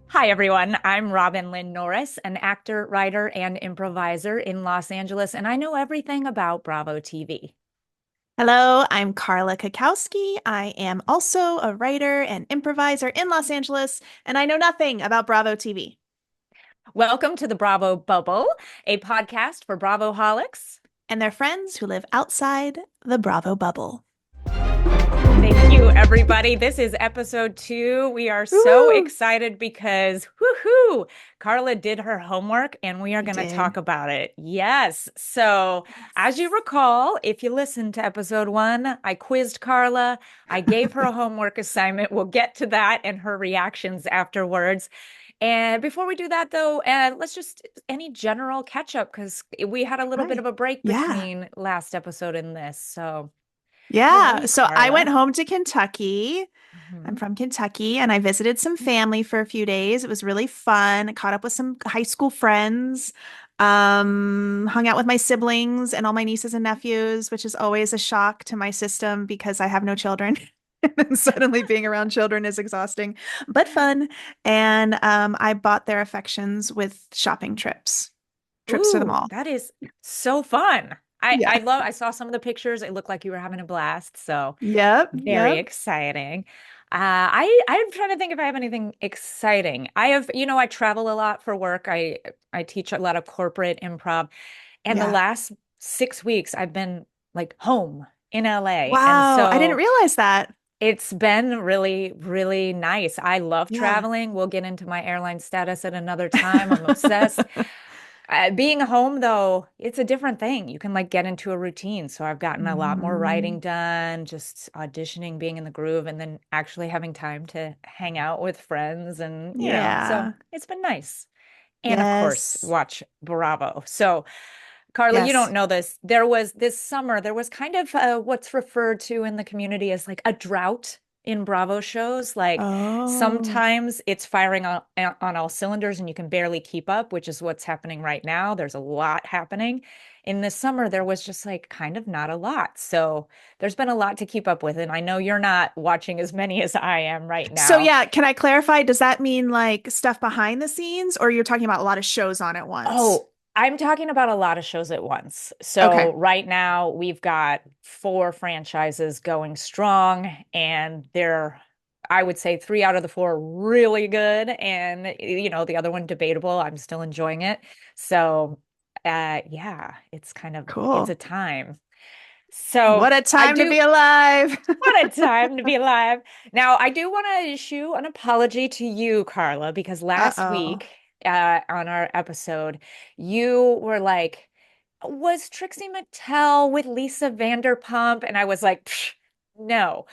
Hi, everyone. I'm Robyn Lynn Norris, an actor, writer, and improviser in Los Angeles, and I know everything about Bravo TV. Hello, I'm Carla Kakowski. I am also a writer and improviser in Los Angeles, and I know nothing about Bravo TV. Welcome to the Bravo Bubble, a podcast for Bravo-holics. And their friends who live outside the Bravo bubble. Thank you, everybody. This is episode 2. We are so Woohoo! excited because, woohoo, Carla did her homework and we are I going to did. talk about it. Yes. So, as you recall, if you listened to episode 1, I quizzed Carla. I gave her a homework assignment. We'll get to that and her reactions afterwards. And before we do that, though, let's just any general catch up because we had a little bit of Right. a break Yeah. between last episode and this. So, how are Yeah. you, So I went Carla? home to Kentucky. I'm Mhm. from Kentucky and I visited some family for a few days. It was really fun. Caught up with some high school friends. Hung out with my siblings and all my nieces and nephews, which is always a shock to my system because I have no children. And suddenly being around children is exhausting, but fun. And I bought their affections with shopping trips to the Ooh, mall. that is so fun. Yeah. I saw some of the pictures. It looked like you were having a blast. So Yep. very Yep. exciting. I'm trying to think if I have anything exciting. I travel a lot for work. I teach a lot of corporate improv, and the Yeah. last 6 weeks I've been like home in LA. And Wow. I didn't so realize that. it's been really, really nice. I love Yeah. traveling. We'll get into my airline status at another time. I'm obsessed. Being home, though, it's a different thing. You can like get into a routine. So I've gotten a lot more writing Mhm. done, just auditioning, being in the groove, and then actually having time to hang out with friends. So Yeah. it's been nice. And of course, Yes. watch Bravo. So, Carla, you don't Yes. know this. There was this summer, there was kind of what's referred to in the community as like a drought in Bravo shows. Like Oh. sometimes it's firing on all cylinders and you can barely keep up, which is what's happening right now. There's a lot happening. In the summer, there was just like kind of not a lot. So there's been a lot to keep up with. And I know you're not watching as many as I am right So now. yeah, can I clarify? Does that mean like stuff behind the scenes, or you're talking about a lot of shows on at once? Oh, I'm talking about a lot of shows at once. Okay. So right now we've got 4 franchises going strong, and I would say 3 out of the 4 really good, and the other one debatable. I'm still enjoying it. So, yeah, it's a Cool. time. What So a I time to do. be alive. What a time to be alive. Now, I do want to issue an apology to you, Carla, because last Uh-oh. week on our episode, you were like, was Trixie Mattel with Lisa Vanderpump? And I was like, "Psh, no.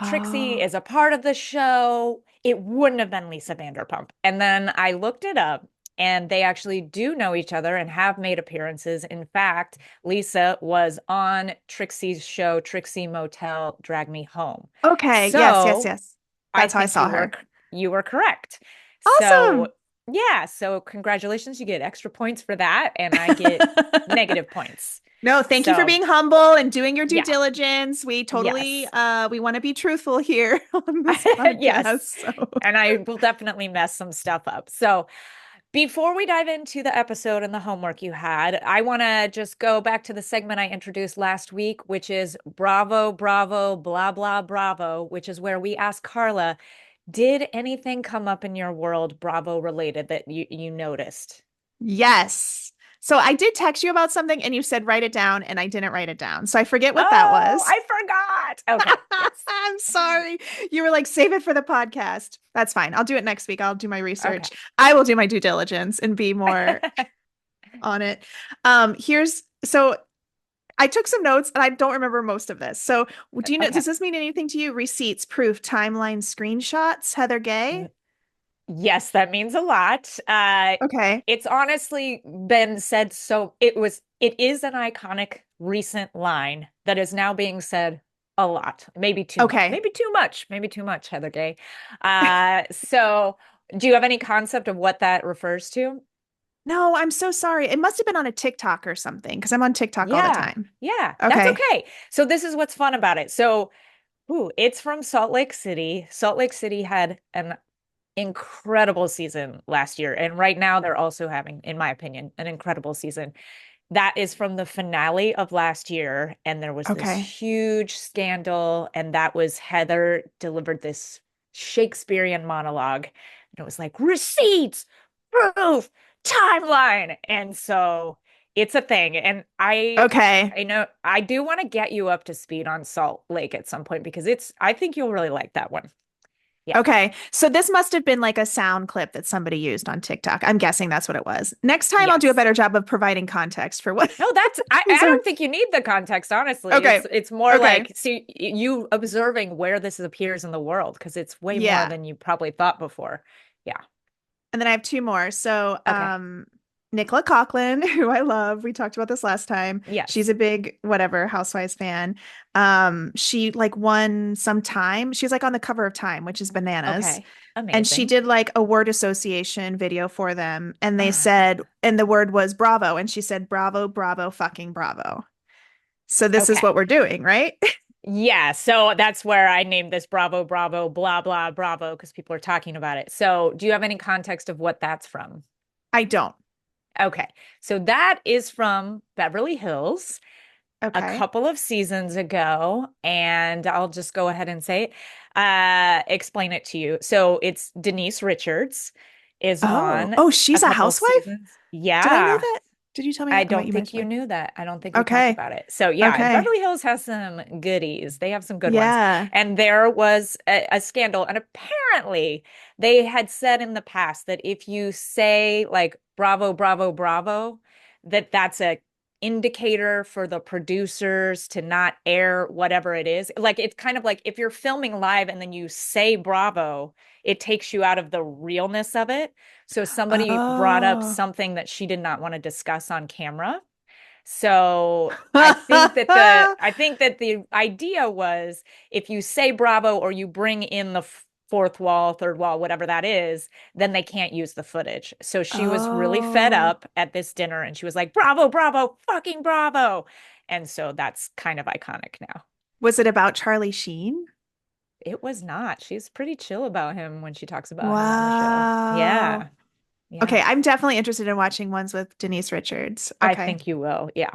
Trixie Oh. is a part of the show. It wouldn't have been Lisa Vanderpump. And then I looked it up, and they actually do know each other and have made appearances. In fact, Lisa was on Trixie's show, Trixie Motel Drag Me Home. Okay. Yes, yes, So yes. I That's how I think saw her. you were correct. So Awesome. yeah, so congratulations. You get extra points for that, and I get negative points. No, thank you for So being humble and doing your due yeah, diligence. We totally yes. we want to be truthful here on this podcast. Yes. So And I will definitely mess some stuff up. So before we dive into the episode and the homework you had, I want to just go back to the segment I introduced last week, which is Bravo, Bravo, blah, blah, Bravo, which is where we ask Carla, did anything come up in your world Bravo related that you noticed? yes. So I did text you about something and you said write it down and I didn't write it down. So I forget what that Oh, was. I forgot. Okay. Yes. I'm sorry. You were like, save it for the podcast. That's fine. I'll do it next week. I'll do my Okay. research. I will do my due diligence and be more on it. Here's so I took some notes and I don't remember most of this. So do you know, Okay. does this mean anything to you? Receipts, proof, timeline, screenshots, Heather Gay? Yes, that means a lot. Okay. It's honestly been said it is an iconic recent line that is now being said a lot. Okay. Maybe too much, maybe too much, Heather Gay. So do you have any concept of what that refers to? No, I'm so sorry. It must have been on a TikTok or something because I'm on TikTok all the Yeah. time. Yeah. That's Okay. okay. So this is what's fun about it. So, it's from Salt Lake City. Salt Lake City had an incredible season last year. And right now they're also having, in my opinion, an incredible season. That is from the finale of last year. And there was this Okay. huge scandal. And that was Heather delivered this Shakespearean monologue. And it was like receipts, proof, timeline. And so it's a thing. And Okay. I know I do want to get you up to speed on Salt Lake at some point because I think you'll really like that one. Yeah. Okay. So this must have been like a sound clip that somebody used on TikTok. I'm guessing that's what it was. Next time I'll do a Yes. better job of providing context for what. No, I Sorry. don't think you need the context, honestly. Okay. It's more Okay. like see you observing where this appears in the world because it's way more Yeah. than you probably thought before. Yeah. And then I have two more. So, Okay. Nicola Coughlan, who I love, we talked about this last time. She's Yes. a big whatever Housewives fan. She like won some Time. She was like on the cover of Time, which is bananas. Okay. And she Amazing. did like a word association video for them. And they Ah, said, and the word was bravo. And she said, bravo, bravo, fucking bravo. So this is okay. what we're doing, right? Yeah. So that's where I named this Bravo, Bravo, blah, blah, Bravo, because people are talking about it. So do you have any context of what that's from? I don't. Okay. So that is from Beverly Hills a Okay. couple of seasons ago, and I'll just go ahead and say it, explain it to you. So it's Denise Richards is Oh, on oh, a she's a couple housewife? seasons. Did I know Yeah. that? Did you tell me I that? Oh, wait, don't you think mentioned you it. knew that. I don't think we talked Okay. about it. So yeah, Okay. Beverly Hills has some goodies. They have some good ones. Yeah. And there was a scandal, and apparently they had said in the past that if you say like bravo, bravo, bravo, that's a indicator for the producers to not air whatever it is. Like it's kind of like if you're filming live and then you say bravo, it takes you out of the realness of it. So somebody brought up Oh. something that she did not want to discuss on camera. So I think that the idea was if you say bravo or you bring in the fourth wall, third wall, whatever that is, then they can't use the footage. So she was really fed Oh. up at this dinner and she was like, bravo, bravo, fucking bravo. And so that's kind of iconic now. Was it about Charlie Sheen? It was not. She's pretty chill about him when she talks about him on the show. Wow. Yeah. Okay, Yeah. I'm definitely interested in watching ones with Denise Richards. I Okay. think you will. Yeah.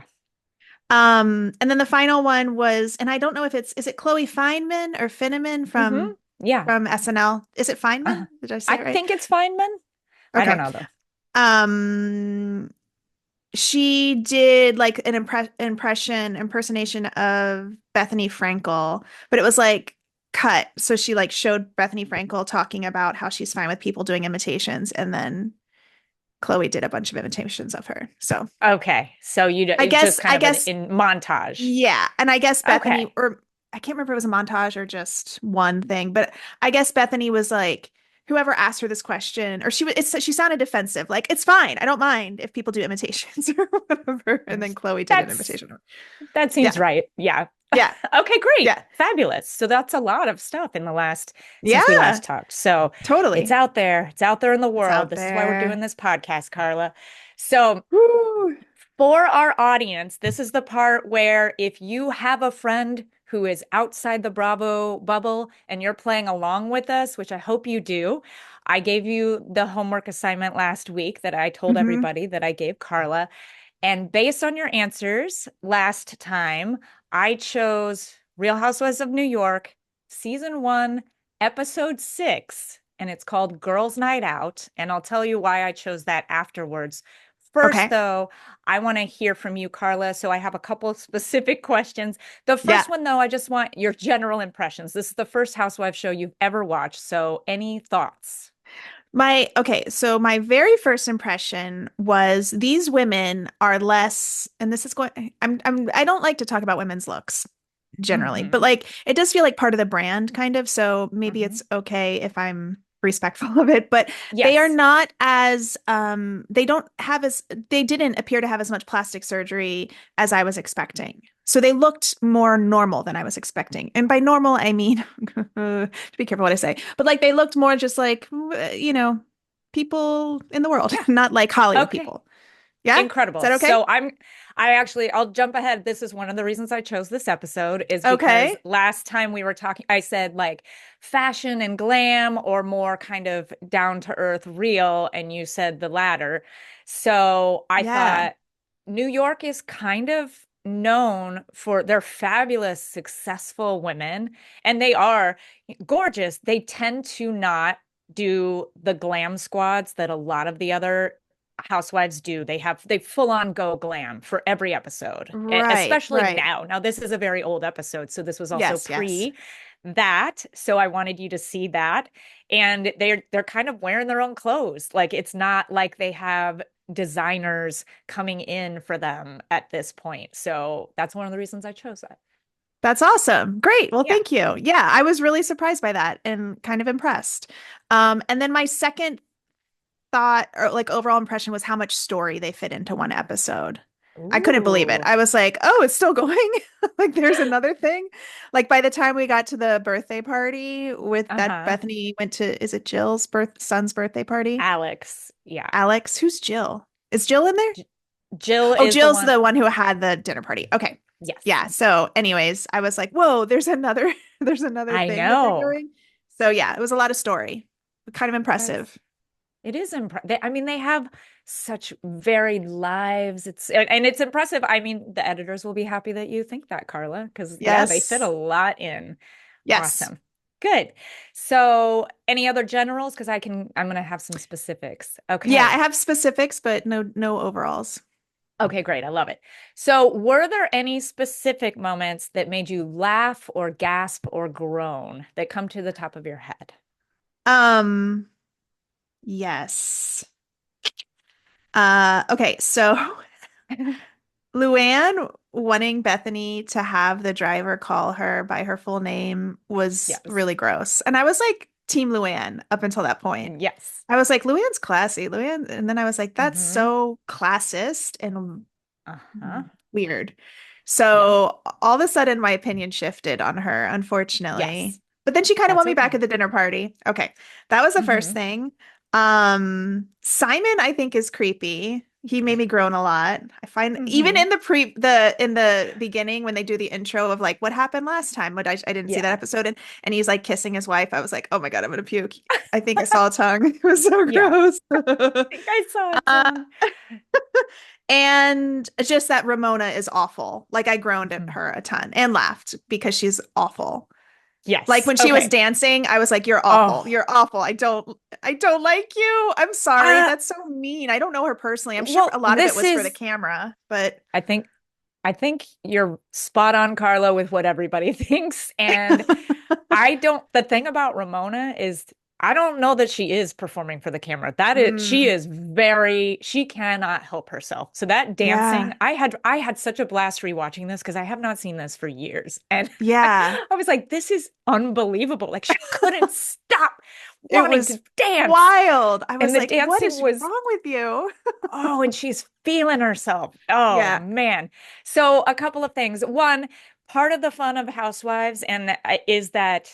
And then the final one was, and I don't know if is it Chloe Fineman or Finneman Hmm. Yeah. from SNL? Is it Uh, Fineman? Did I say I it right? think it's Feynman. I don't Okay. know though. Um, she did like an impersonation of Bethany Frankel, but it was like cut. So she like showed Bethany Frankel talking about how she's fine with people doing imitations, and then Chloe did a bunch of imitations of her. So Okay. So it's just kind I of an guess, in montage. yeah. And I guess Bethany, Okay. or I can't remember if it was a montage or just one thing, but I guess Bethany was like, whoever asked her this question, or she sounded defensive, like, it's fine. I don't mind if people do imitations or whatever. And then Chloe did an That's imitation. that seems Yeah. right. Yeah. Yeah. Okay, great. Yeah. Fabulous. So that's a lot of stuff in the last since we last Yeah. talked. So it's Totally. out there. It's out there in the It's world. out This is why we're doing there. this podcast, Carla. So Woo. for our audience, this is the part where if you have a friend who is outside the Bravo bubble and you're playing along with us, which I hope you do, I gave you the homework assignment last week that I told Hmm. everybody that I gave Carla. And based on your answers last time, I chose Real Housewives of New York, season one, episode six, and it's called Girls' Night Out. And I'll tell you why I chose that afterwards. First, Okay. though, I want to hear from you, Carla. So I have a couple of specific questions. The Yeah. first one, though, I just want your general impressions. This is the first Housewives show you've ever watched. So any thoughts? So my very first impression was these women are less, and this is going, I don't like to talk about women's looks generally, but Hmm. like it does feel like part of the brand kind of. So maybe Hmm. it's okay if I'm respectful of it, but they are Yes. not as, they didn't appear to have as much plastic surgery as I was expecting. So they looked more normal than I was expecting. And by normal, I mean, to be careful what I say, but like they looked more just like, you know, people in the world, Yeah. not like Hollywood Okay. people. Yeah? Is Incredible. that okay? So I'll jump ahead. This is one of the reasons I chose this episode is because Okay. last time we were talking, I said like fashion and glam or more kind of down to earth real, and you said the latter. So I Yeah. thought New York is kind of known for their fabulous, successful women, and they are gorgeous. They tend to not do the glam squads that a lot of the other housewives do. They full on go glam for every episode, Right, especially right. now. Now this is a very old episode, so this was also Yes, yes. pre that. So I wanted you to see that. And they're kind of wearing their own clothes. Like it's not like they have designers coming in for them at this point. So that's one of the reasons I chose that. That's awesome. Great. Well, Yeah. thank you. Yeah, I was really surprised by that and kind of impressed. And then my second thought or like overall impression was how much story they fit into one episode. I couldn't believe it. Ooh. I was like, oh, it's still going? Like there's another thing. Like by the time we got to the birthday party with that Uh-huh. Bethany went to, is it Jill's son's birthday party? Alex. Yeah. Alex, who's Jill? Is Jill in there? J- Jill Oh, is the Jill's one. the one who had the dinner party. Okay. Yes. Yeah. So anyways, I was like, whoa, there's another there's another I thing that they're know. doing. So yeah, it was a lot of story. Kind of That's impressive. It is impressive. I mean, they have such varied lives. And it's impressive. I mean, the editors will be happy that you think that, Carla, because yeah, they fit a Yes. lot in. Yes. Awesome. Good. So, any other generals? Because I'm gonna have some specifics. Yeah, I Okay. have specifics, but no overalls. Okay, great. I love it. So, were there any specific moments that made you laugh or gasp or groan that come to the top of your head? Um, yes. Okay, so Luann wanting Bethany to have the driver call her by her full name was Yes. really gross. And I was like Team Luann up until that point. Yes. I was like, Luann's classy. Luann, and then I was like, that's Mm-hmm. so classist and Uh-huh. weird. Yep. So all of a sudden my opinion shifted on her, unfortunately. Yes. But then she kind of That's want me back okay. at the dinner party. Okay. That was the first Hmm. thing. Simon, I think, is creepy. He made me groan a lot. I find even Hmm. in in the beginning when they do the intro of like what happened last time, but I didn't see that Yeah. episode and he's like kissing his wife. I was like, oh my God, I'm gonna puke. I think I saw a tongue. It was so Yeah. gross. I think I saw a Uh, tongue. and just that Ramona is awful. Like I groaned at Mhm. her a ton and laughed because she's awful. Like Yes. when she was Okay. dancing, I was like, "You're awful. Oh. You're awful. I don't like you. I'm sorry. Uh, That's so mean. I don't know her personally. I'm sure a well, lot of it this was for the is camera, but I think I think you're spot on, Carla, with what everybody thinks. And the thing about Ramona is I don't know that she is performing for the camera. She mm, is she cannot help herself. So that dancing, yeah, I had such a blast rewatching this because I have not seen this for years. And yeah. I was like, this is unbelievable. Like she couldn't stop It wanting was to dance. wild. I And was the like, "What dancing is was wrong with you?" Oh, and she's feeling herself. Oh, Yeah, man. So, a couple of things. One, part of the fun of Housewives is that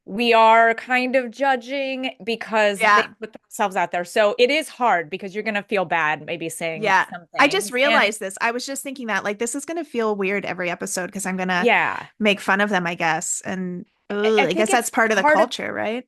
we are kind of judging because they yeah. put themselves out there. So, it is hard because you're going to feel bad maybe saying Yeah. some I just things. And realized this. I was just thinking that like this is gonna feel weird every episode because I'm gonna yeah, make fun of them, I guess. And I I think guess that's it's part of the part of culture, right?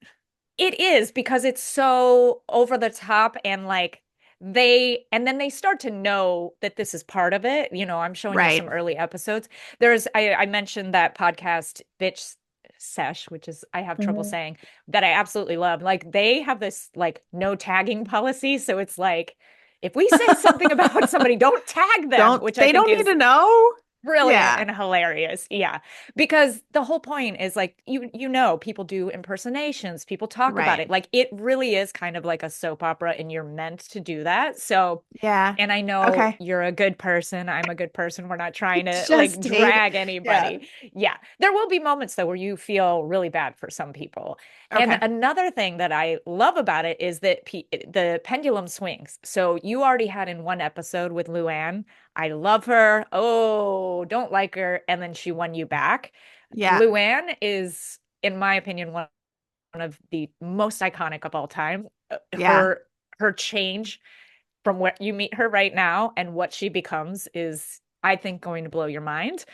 it is because it's so over the top and like and then they start to know that this is part of it. You know, I'm showing you Right. some early episodes. I mentioned that podcast Bitch Sesh, which is I have trouble Mhm. saying, that I absolutely love. Like they have this like no tagging policy. So it's like if we say something about somebody, don't tag them, Don't which I they think don't need is to know? brilliant Yeah. and hilarious. Yeah. Because the whole point is like you know people do impersonations, people talk about Right. it. Like it really is kind of like a soap opera and you're meant to do that. So Yeah. and I know Okay. you're a good person. I'm a good person. We're not trying to like Just hate. drag Yeah. anybody. Yeah. There will be moments though where you feel really bad for some people. And Okay. another thing that I love about it is that the pendulum swings. So you already had in one episode with Luann, I love her. Oh, don't like her. And then she won you back. Yeah. Luann is, in my opinion, one of the most iconic of all time. Yeah. Her change from where you meet her right now and what she becomes is, I think, going to blow your mind.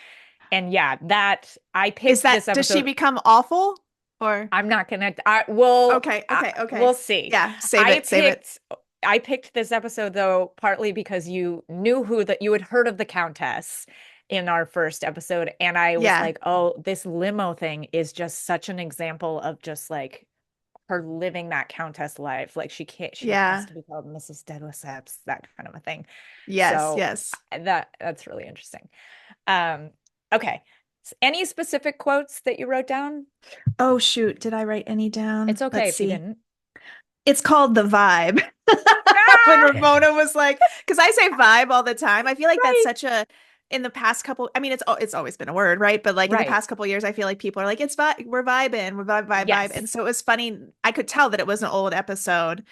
And yeah, that I Is picked that, this does she episode. become awful or? I'm not gonna. I will. Okay, okay, We'll okay. see. Yeah, save I it, save it. picked. I picked this episode though partly because you knew who that you had heard of the Countess in our first episode, and I was Yeah, like, oh, this limo thing is just such an example of just like her living that Countess life. Like she can't. She has yeah. to be called Mrs. de Lesseps, that kind of a thing. Yes, So yes. that's really interesting. Um, okay. Any specific quotes that you wrote down? Oh shoot, did I write any down? It's okay Let's if you see. didn't. It's called The Vibe. When Ah, Ramona was like, because I say vibe all the time. I feel like that's right, such a, in the past couple, I mean, it's always been a word, right? But like in the right. past couple years, I feel like people are like, it's vibe, we're vibing, we're vibe. And Yes. so it was funny. I could tell that it was an old episode.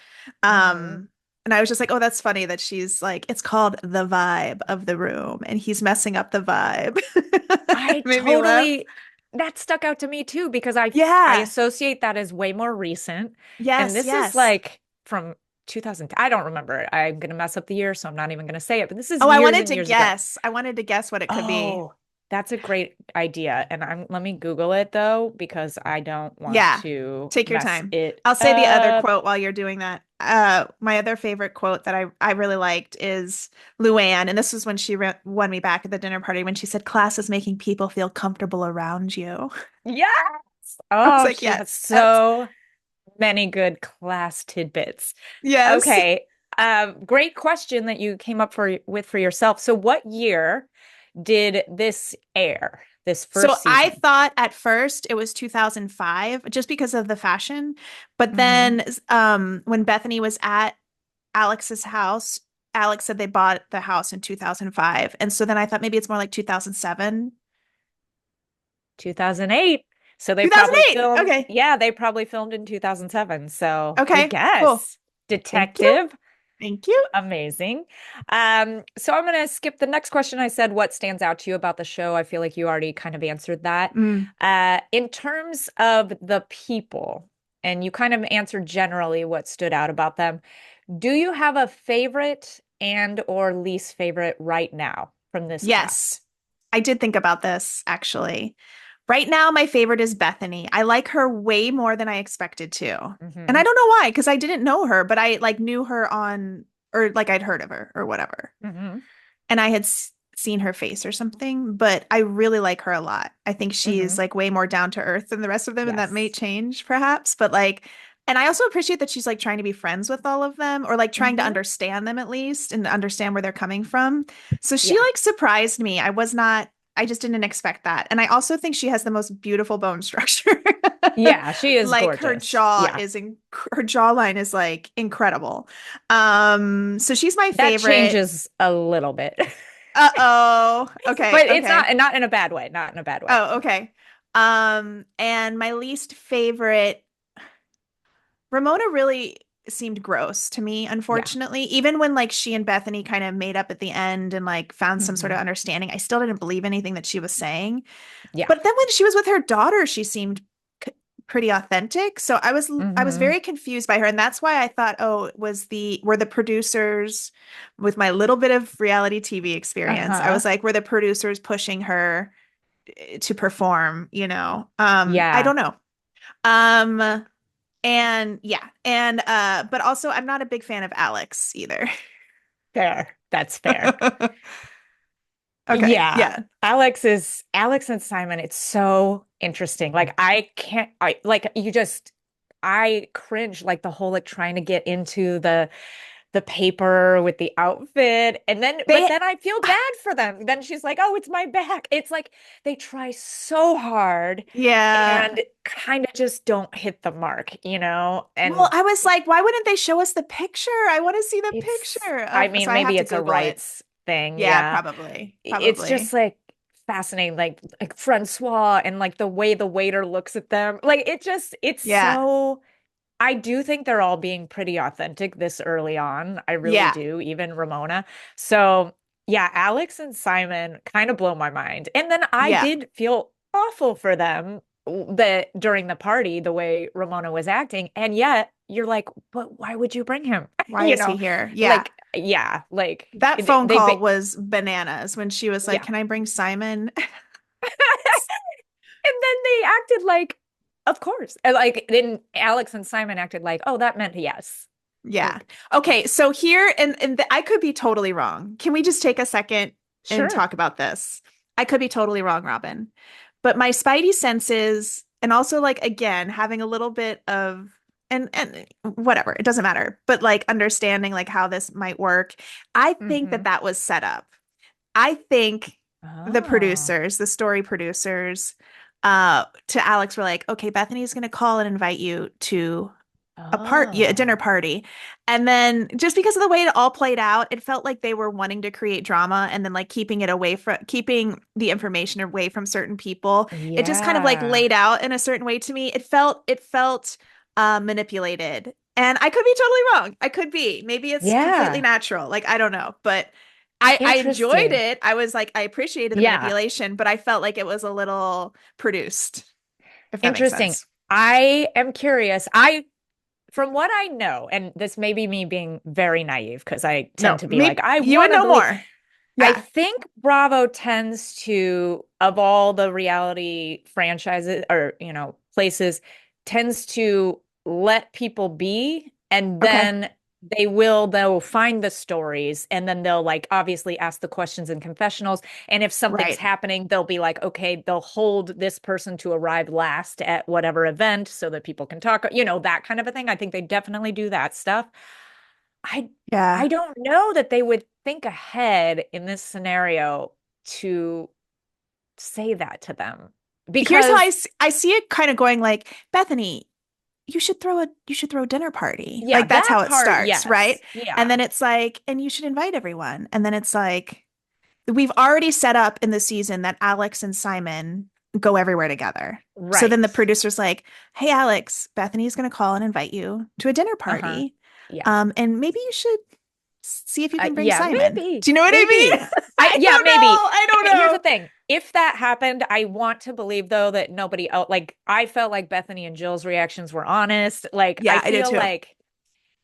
Hmm. And I was just like, oh, that's funny that she's like, it's called The Vibe of the Room, and he's messing up the vibe. It I made me laugh. totally that stuck out to me too because I Yeah. associate that as way more recent. And Yes, this is yes. like from 2000. I don't remember. I'm gonna mess up the year, so I'm not even gonna say it, but this is Oh, I years wanted and to years ago. guess. I wanted to guess what it could be. Oh, that's a great idea. And I'm let me Google it though, because I don't want Yeah, to take your mess time. it I'll say the other up. quote while you're doing that. My other favorite quote that I really liked is Luann, and this was when she won me back at the dinner party when she said, "Class is making people feel comfortable around you." Yes. I was Oh, like, she has yes, that's so many good class tidbits. yes. Okay. Great question that you came up for yourself. So what year did this air, this So first I season? thought at first it was 2005 just because of the fashion, but Hmm. then when Bethany was at Alex's house, Alex said they bought the house in 2005. And so then I thought maybe it's more like 2007. 2008. So they probably 2008. filmed, Okay. yeah, they probably filmed in 2007. So good Okay. Cool. guess. Thank you. Detective. Thank you. Amazing. So I'm gonna skip the next question. I said, what stands out to you about the show? I feel like you already kind of answered that. Mm. In terms of the people, and you kind of answered generally what stood out about them. Do you have a favorite and or least favorite right now from this Yes. cast? I did think about this actually. Right now, my favorite is Bethany. I like her way more than I expected to. And I Hmm. don't know why, because I didn't know her, but I like knew her on, or like I'd heard of her or whatever. Hmm. And I had seen her face or something, but I really like her a lot. I think she's Hmm. like way more down to earth than the rest of them, and that may Yes. change perhaps, but like, and I also appreciate that she's like trying to be friends with all of them or like trying to Hmm. understand them at least and understand where they're coming from. So she Yeah. like surprised me. I just didn't expect that. And I also think she has the most beautiful bone structure. Yeah, she is Like her gorgeous. jaw Yeah. is her jawline is like incredible. So she's my That favorite. changes a little bit. Uh-oh. Okay, But it's okay. not in a bad way, not in a bad way. Oh, okay. And my least favorite, Ramona really seemed gross to me, Yeah. unfortunately. Even when like she and Bethany kind of made up at the end and like found some sort of Hmm. understanding, I still didn't believe anything that she was saying. Yeah. But then when she was with her daughter, she seemed pretty authentic. So I was Hmm. very confused by her, and that's why I thought, oh, were the producers with my little bit of reality TV experience. I Uh-huh. was like, were the producers pushing her to perform, I Yeah. don't know. Um and yeah, and but also I'm not a big fan of Alex either. Fair. That's fair. Okay, Yeah. yeah. Alex and Simon, it's so interesting. Like I can't I like you just I cringe like the whole like trying to get into the paper with the outfit and then but They then I feel bad for them. Then she's like, "Oh, it's my back." It's like they try so hard yeah. and kind of just don't hit the mark, you know? Well, And I was like, why wouldn't they show us the picture? I want to see the it's picture I of, so mean, I have maybe to it's a Google it. rights thing, Yeah, yeah. probably. It's just Probably. like fascinating, like Francois and like the way the waiter looks at them. Like it's Yeah. so I do think they're all being pretty authentic this early on. I really Yeah. do, even Ramona. So yeah, Alex and Simon kind of blow my mind. And then I Yeah. did feel awful for them that during the party, the way Ramona was acting. And yet you're like, but why would you bring him? Why You is he know, here? Yeah. like, yeah, like That phone they, call was bananas when she was like, yeah. "Can I bring Simon?" And then they acted like, of course. And like then Alex and Simon acted like, oh, that meant yes. Yeah. Like, Okay, so here and I could be totally wrong. Can we just take a second and sure. talk about this? I could be totally wrong, Robyn. But my spidey senses and also like again having a little bit of and whatever, it doesn't matter. But like understanding like how this might work. I think that Hmm. that was set up. I think the Oh, producers, the story producers to Alex were like, "Okay, Bethany's going to call and invite you to a dinner oh, party." And then just because of the way it all played out, it felt like they were wanting to create drama and then like keeping the information away from certain people. It just kind of like yeah. laid out in a certain way to me. It felt manipulated. And I could be totally wrong. I could be. Maybe it's completely Yeah. natural. Like I don't know, but I enjoyed Interesting. it. I was like I appreciated the Yeah. manipulation, but I felt like it was a little produced, if that makes Interesting. sense. I am curious. From what I know, and this may be me being very naive because I tend No, to be like, maybe I you would want to know believe. more. I Yeah. think Bravo tends to, of all the reality franchises or, places, tends to let people be and Okay. then they'll find the stories and then they'll like obviously ask the questions in confessionals. And if something's Right. happening, they'll be like, okay, they'll hold this person to arrive last at whatever event so that people can talk, that kind of a thing. I think they definitely do that stuff. I I Yeah. don't know that they would think ahead in this scenario to say that to them Here's how because I see it kind of going like, Bethany, you should throw a dinner party. yeah, Like that's that how it part, starts, right? yes. And then Yeah. it's like, and you should invite everyone. And then it's like, we've already set up in the season that Alex and Simon go everywhere together. So then the Right. producer's like, "Hey Alex, Bethany's going to call and invite you to a dinner Uh-huh. party. Yeah. And maybe you should see if you can bring Yeah, Simon." maybe. Do you know what I Maybe. mean? I Yeah, don't know. maybe. I don't Here's the know. thing. If that happened, I want to believe though that nobody else like I felt like Bethany and Jill's reactions were honest. Like I Yeah, I did feel too. like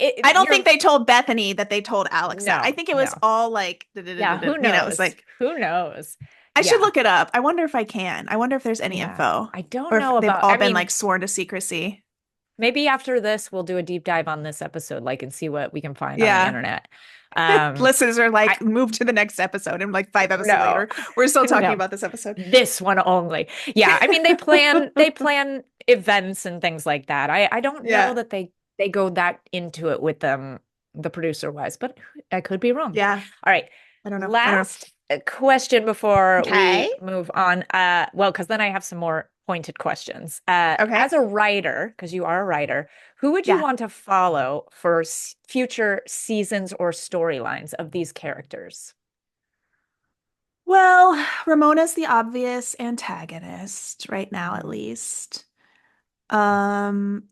I don't think you're they told Bethany that they told Alex that. I no, think it was no. all like, Yeah, who it was knows? like, Who knows? I should Yeah. look it up. I wonder if I can. I wonder if there's any Yeah. info I don't or if know they've about, all I been mean, like sworn to secrecy. maybe after this we'll do a deep dive on this episode, like and see what we can find on the Yeah. internet. Um, Listeners are I like, move to the next episode. And like 5 episodes no, later, we're still talking no, about this episode. this one only. Yeah, I mean they plan events and things like that. I don't know Yeah. that they go that into it with them, the producer wise, but I could be wrong. Yeah. All right. I don't know. I don't know. Last question before Okay. we move on. Well, because then I have some more pointed questions. Okay. As a writer, because you are a writer, who would you Yeah. want to follow for future seasons or storylines of these characters? Well, Ramona's the obvious antagonist right now, at Mhm. least.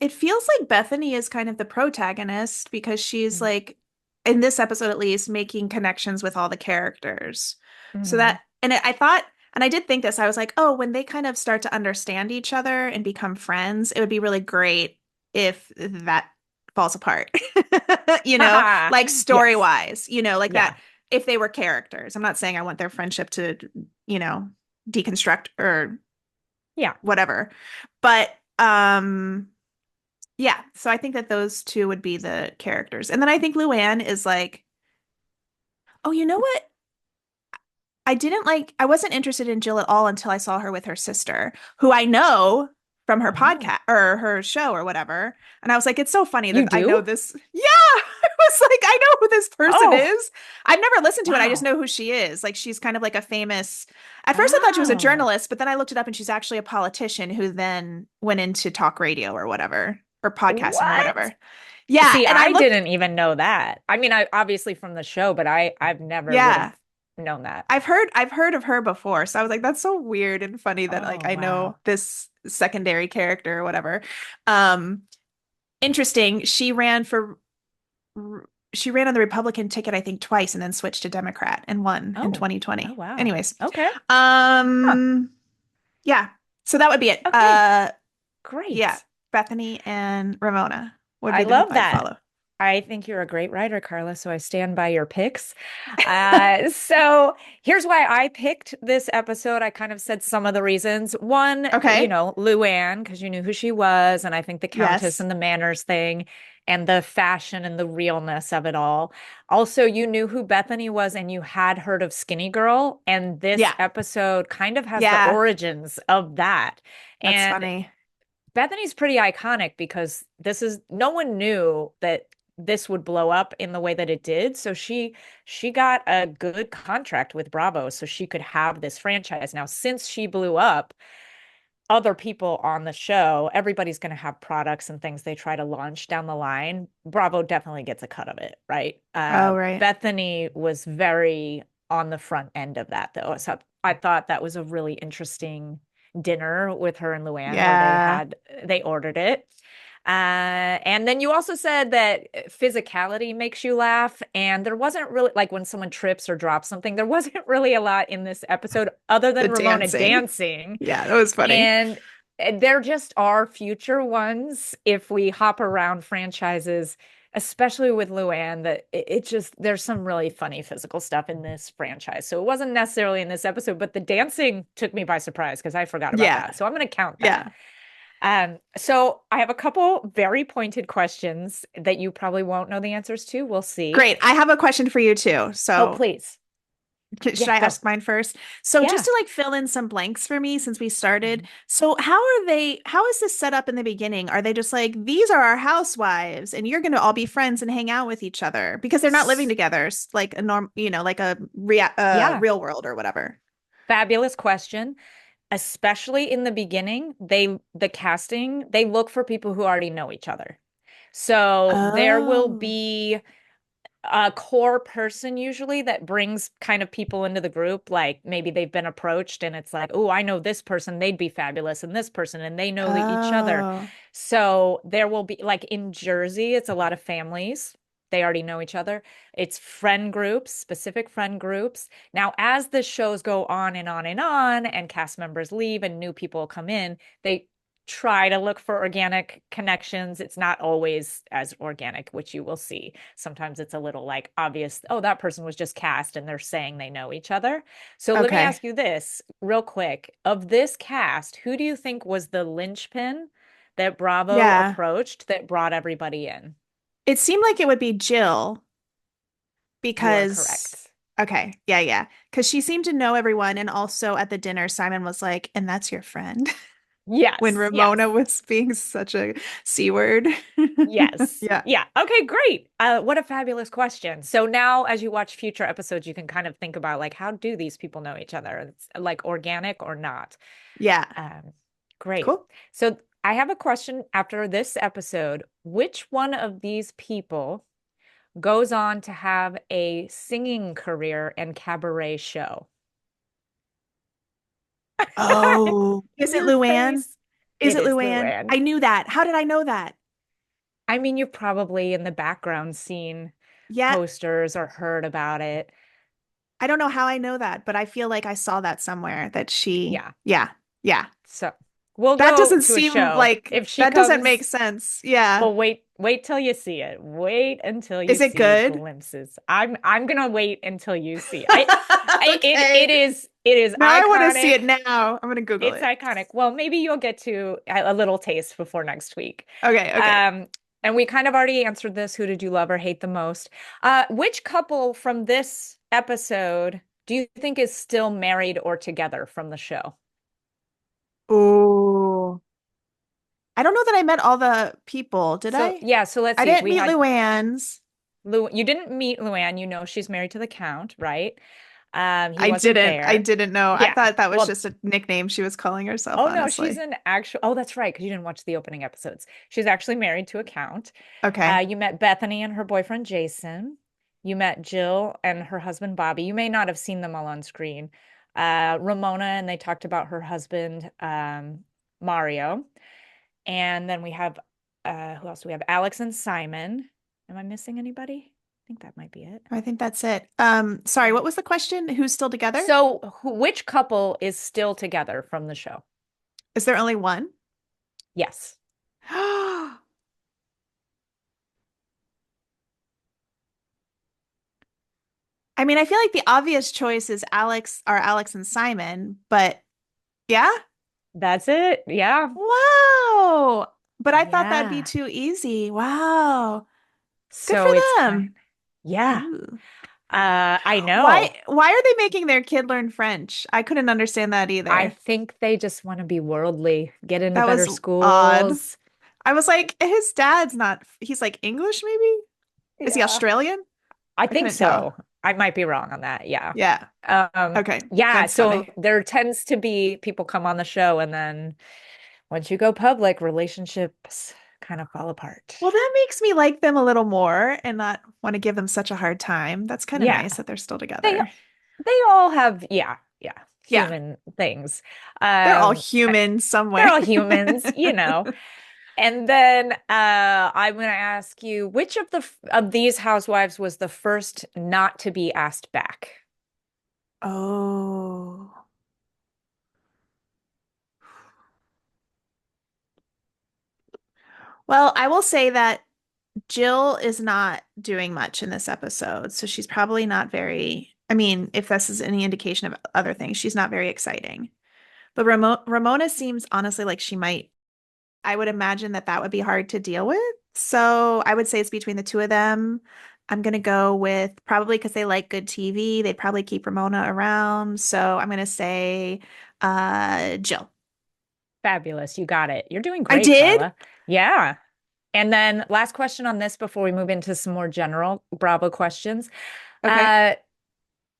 It feels like Bethany is kind of the protagonist because she's like, in this episode at least, making connections with all the characters. So Mhm. that, I thought, and I did think this, I was like, oh, when they kind of start to understand each other and become friends, it would be really great if that falls apart, Haha. like story Yes. wise, like that, Yeah. if they were characters. I'm not saying I want their friendship to, you know, deconstruct or Yeah. whatever. But yeah, so I think that those two would be the characters. And then I think Luann is like, oh, you know what? I wasn't interested in Jill at all until I saw her with her sister, who I know from her Oh. podcast or her show or whatever. And I was like, it's so funny You that I know do? this. Yeah, I was like, I know who this person Oh, is. I've never listened to it. I just wow. know who she is. Like, she's kind of like a famous. At first, I thought she was a Oh. journalist, but then I looked it up and she's actually a politician who then went into talk radio or whatever, or podcasting or What? whatever. Yeah. See, And I I looked, didn't even know that. I mean, I obviously from the show, but I've never would have yeah. known that. I've heard of her before. So I was like, that's so weird and funny that like Oh, I wow. know this secondary character or whatever. Um, interesting. She ran on the Republican ticket, I think, twice and then switched to Democrat and won in Oh, oh, 2020. wow. Anyways, Okay. Huh. um, yeah. So that would be it. Okay. Yeah, Great. Bethany and Ramona. would I be the people love I'd that. follow. I think you're a great writer, Carla, so I stand by your picks. So here's why I picked this episode. I kind of said some of the reasons. One, Okay. Luann, because you knew who she was, and I think the Countess Yes. and the manners thing and the fashion and the realness of it all. Also, you knew who Bethany was and you had heard of Skinny Girl, and this Yeah. episode kind of has the Yeah. origins of that. That's And funny. Bethany's pretty iconic because no one knew that this would blow up in the way that it did. So she got a good contract with Bravo so she could have this franchise. Now, since she blew up, other people on the show, everybody's going to have products and things they try to launch down the line. Bravo definitely gets a cut of it, right? Oh, right. Bethany was very on the front end of that, though. So I thought that was a really interesting dinner with her and Luann where Yeah. they ordered it. And then you also said that physicality makes you laugh. And there wasn't really, like when someone trips or drops something, there wasn't really a lot in this episode other The than Ramona dancing. dancing. Yeah, that was funny. And there just are future ones if we hop around franchises, especially with Luann, that it just, there's some really funny physical stuff in this franchise. So it wasn't necessarily in this episode, but the dancing took me by surprise because I forgot about Yeah. that. So I'm going to count that. Yeah. So I have a couple very pointed questions that you probably won't know the answers to. We'll see. Great. I have a question for you too. Oh, So please. should Yeah, I go. ask mine first? So just Yeah. to like fill in some blanks for me since we started. Mhm. So how is this set up in the beginning? Are they just like, these are our housewives and you're going to all be friends and hang out with each other because they're not living S- together, like a like a Yeah. real world or whatever. Fabulous question. Especially in the beginning, the casting, they look for people who already know each other. So there will Oh. be a core person usually that brings kind of people into the group. Like maybe they've been approached and it's like, oh, I know this person, they'd be fabulous, and this person, and they know each other. Oh. So there will be, like in Jersey, it's a lot of families. They already know each other. It's friend groups, specific friend groups. Now, as the shows go on and on and on, and cast members leave and new people come in, they try to look for organic connections. It's not always as organic, which you will see. Sometimes it's a little like obvious, oh, that person was just cast and they're saying they know each other. So let me Okay. ask you this real quick. Of this cast, who do you think was the linchpin that Bravo Yeah. approached that brought everybody in? It seemed like it would be Jill You are because correct. okay, yeah, yeah. Because she seemed to know everyone. And also at the dinner, Simon was like, and that's your friend. When Yes, Ramona yes. was being such a C word. Yes. Yeah. Yeah. Okay, great. What a fabulous question. So now as you watch future episodes, you can kind of think about like how do these people know each other? It's like organic or not. Yeah. Um, Great. Cool. So I have a question after this episode. Which one of these people goes on to have a singing career and cabaret show? Oh, is it Your Luann? face. Is It it is Luann? Luann. I knew that. How did I know that? I mean, you've probably in the background seen Yeah. posters or heard about it. I don't know how I know that, but I feel like I saw that somewhere that Yeah. yeah, yeah. So we'll That go doesn't to a seem show. like, If she that doesn't make comes, sense. Yeah. well, wait till you see it. Wait until you Is it see good? glimpses. I'm gonna wait until you see. Okay. It is Now I want to see iconic. it now. I'm gonna Google It's it. iconic. Well, maybe you'll get to a little taste before next week. Okay, okay. Um, and we kind of already answered this. Who did you love or hate the most? Which couple from this episode do you think is still married or together from the show? Oh, I don't know that I met all the people, did So I? yeah, so let's I see. didn't We meet had Luann's. You didn't meet Luann, you know she's married to the Count, right? He I wasn't didn't. I there. didn't know. I Yeah. thought that was Well, just a nickname she was calling herself, oh no, she's honestly. an actual. Oh, that's right, because you didn't watch the opening episodes. She's actually married to a Count. Okay. You met Bethany and her boyfriend Jason. You met Jill and her husband Bobby. You may not have seen them all on screen. Ramona, and they talked about her husband Mario. And then we have who else do we have? Alex and Simon. Am I missing anybody? I think that might be it. I think that's it. Sorry, what was the question? Who's still together? So, which couple is still together from the show? Is there only one? Yes. I mean, I feel like the obvious choice is Alex and Simon, but yeah. That's it. Yeah. Wow. But I thought that'd be Yeah. too easy. Wow. Good for So it's kind them. yeah. Ooh. I Why know. why are they making their kid learn French? I couldn't understand that I either. think they just want to be worldly, get into That better was odd. schools. I was like, his dad's not, he's like English maybe? Is he Yeah. Australian? I I think couldn't tell. so. I might be wrong on that. Yeah. Yeah. Okay. Yeah, That's so funny. there tends to be people come on the show and then once you go public, relationships kind of fall apart. Well, that makes me like them a little more and not want to give them such a hard time. That's kind of Yeah. nice that they're still They together. they all have yeah, Yeah. human things. They're all Um human some they're way. all humans, you know. And then I'm going to ask you, which of of these housewives was the first not to be asked back? Oh. Well, I will say that Jill is not doing much in this episode, so she's probably not very, I mean, if this is any indication of other things, she's not very exciting. But Ramona seems honestly like she might, I would imagine that that would be hard to deal with. So I would say it's between the two of them. I'm going to go with probably because they like good TV, they'd probably keep Ramona around. So I'm going to say Jill. Fabulous. You got it. You're doing I great, did? Carla. Yeah. And then last question on this before we move into some more general Bravo questions. Okay. Uh,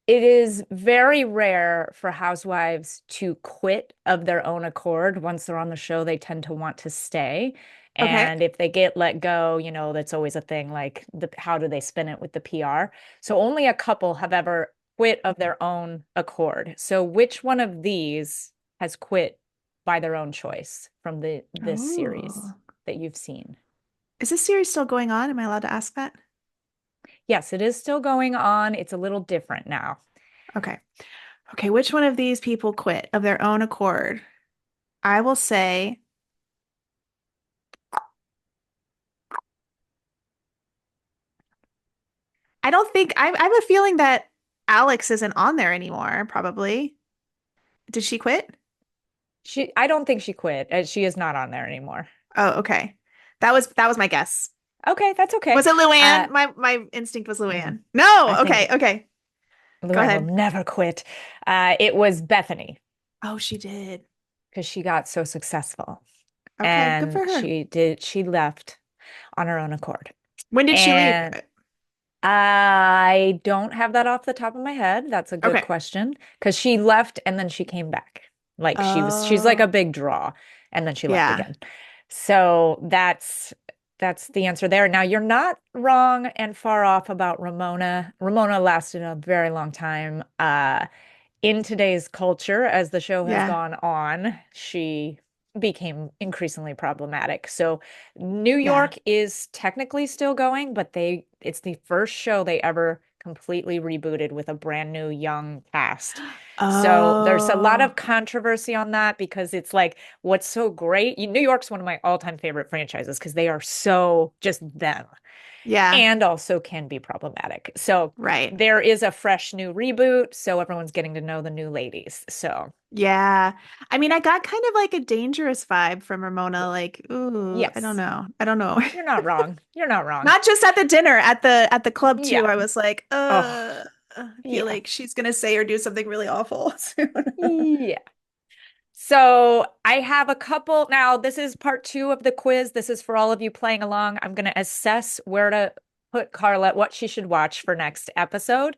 it is very rare for housewives to quit of their own accord. Once they're on the show, they tend to want to stay. Okay. And if they get let go, you know, that's always a thing like how do they spin it with the PR? So only a couple have ever quit of their own accord. So which one of these has quit by their own choice from the this series Oh. that you've seen? Is this series still going on? Am I allowed to ask that? Yes, it is still going on. It's a little different now. Okay. Okay, which one of these people quit of their own accord? I will say, I don't think I have a feeling that Alex isn't on there anymore, probably. Did she quit? I don't think she quit. She is not on there anymore. Oh, okay. That was my guess. Okay, that's okay. Was it Uh, Luann? My instinct was mm, Luann. I No, think okay, okay. Go Luann will ahead. never quit. It was Bethany Oh, she did. because she got so successful Okay, good and for her. she left on her own accord. When did she leave? And I don't have that off the top of my head. That's a good Okay. question because she left and then she came back. Like she's like Oh, a big draw and then she left yeah. again. So that's the answer there. Now you're not wrong and far off about Ramona. Ramona lasted a very long time. In today's culture, as the show has Yeah. gone on, she became increasingly problematic. So New Yeah. York is technically still going, but it's the first show they ever completely rebooted with a brand new young cast. So there's a lot Oh, of controversy on that because it's like what's so great. New York's one of my all-time favorite franchises because they are so just them yeah. and also can be problematic. So Right. there is a fresh new reboot, so everyone's getting to know the new ladies. So Yeah. I mean, I got kind of like a dangerous vibe from Ramona, like, ooh, I don't yes, know. I don't know. you're not wrong. You're not wrong. Not just at the dinner, at the club too. Yeah. I was like, Oh, I feel yeah. like she's gonna say or do something really awful soon. Yeah. So I have a couple. Now, this is part two of the quiz. This is for all of you playing along. I'm going to assess where to put Carla, what she should watch for next episode.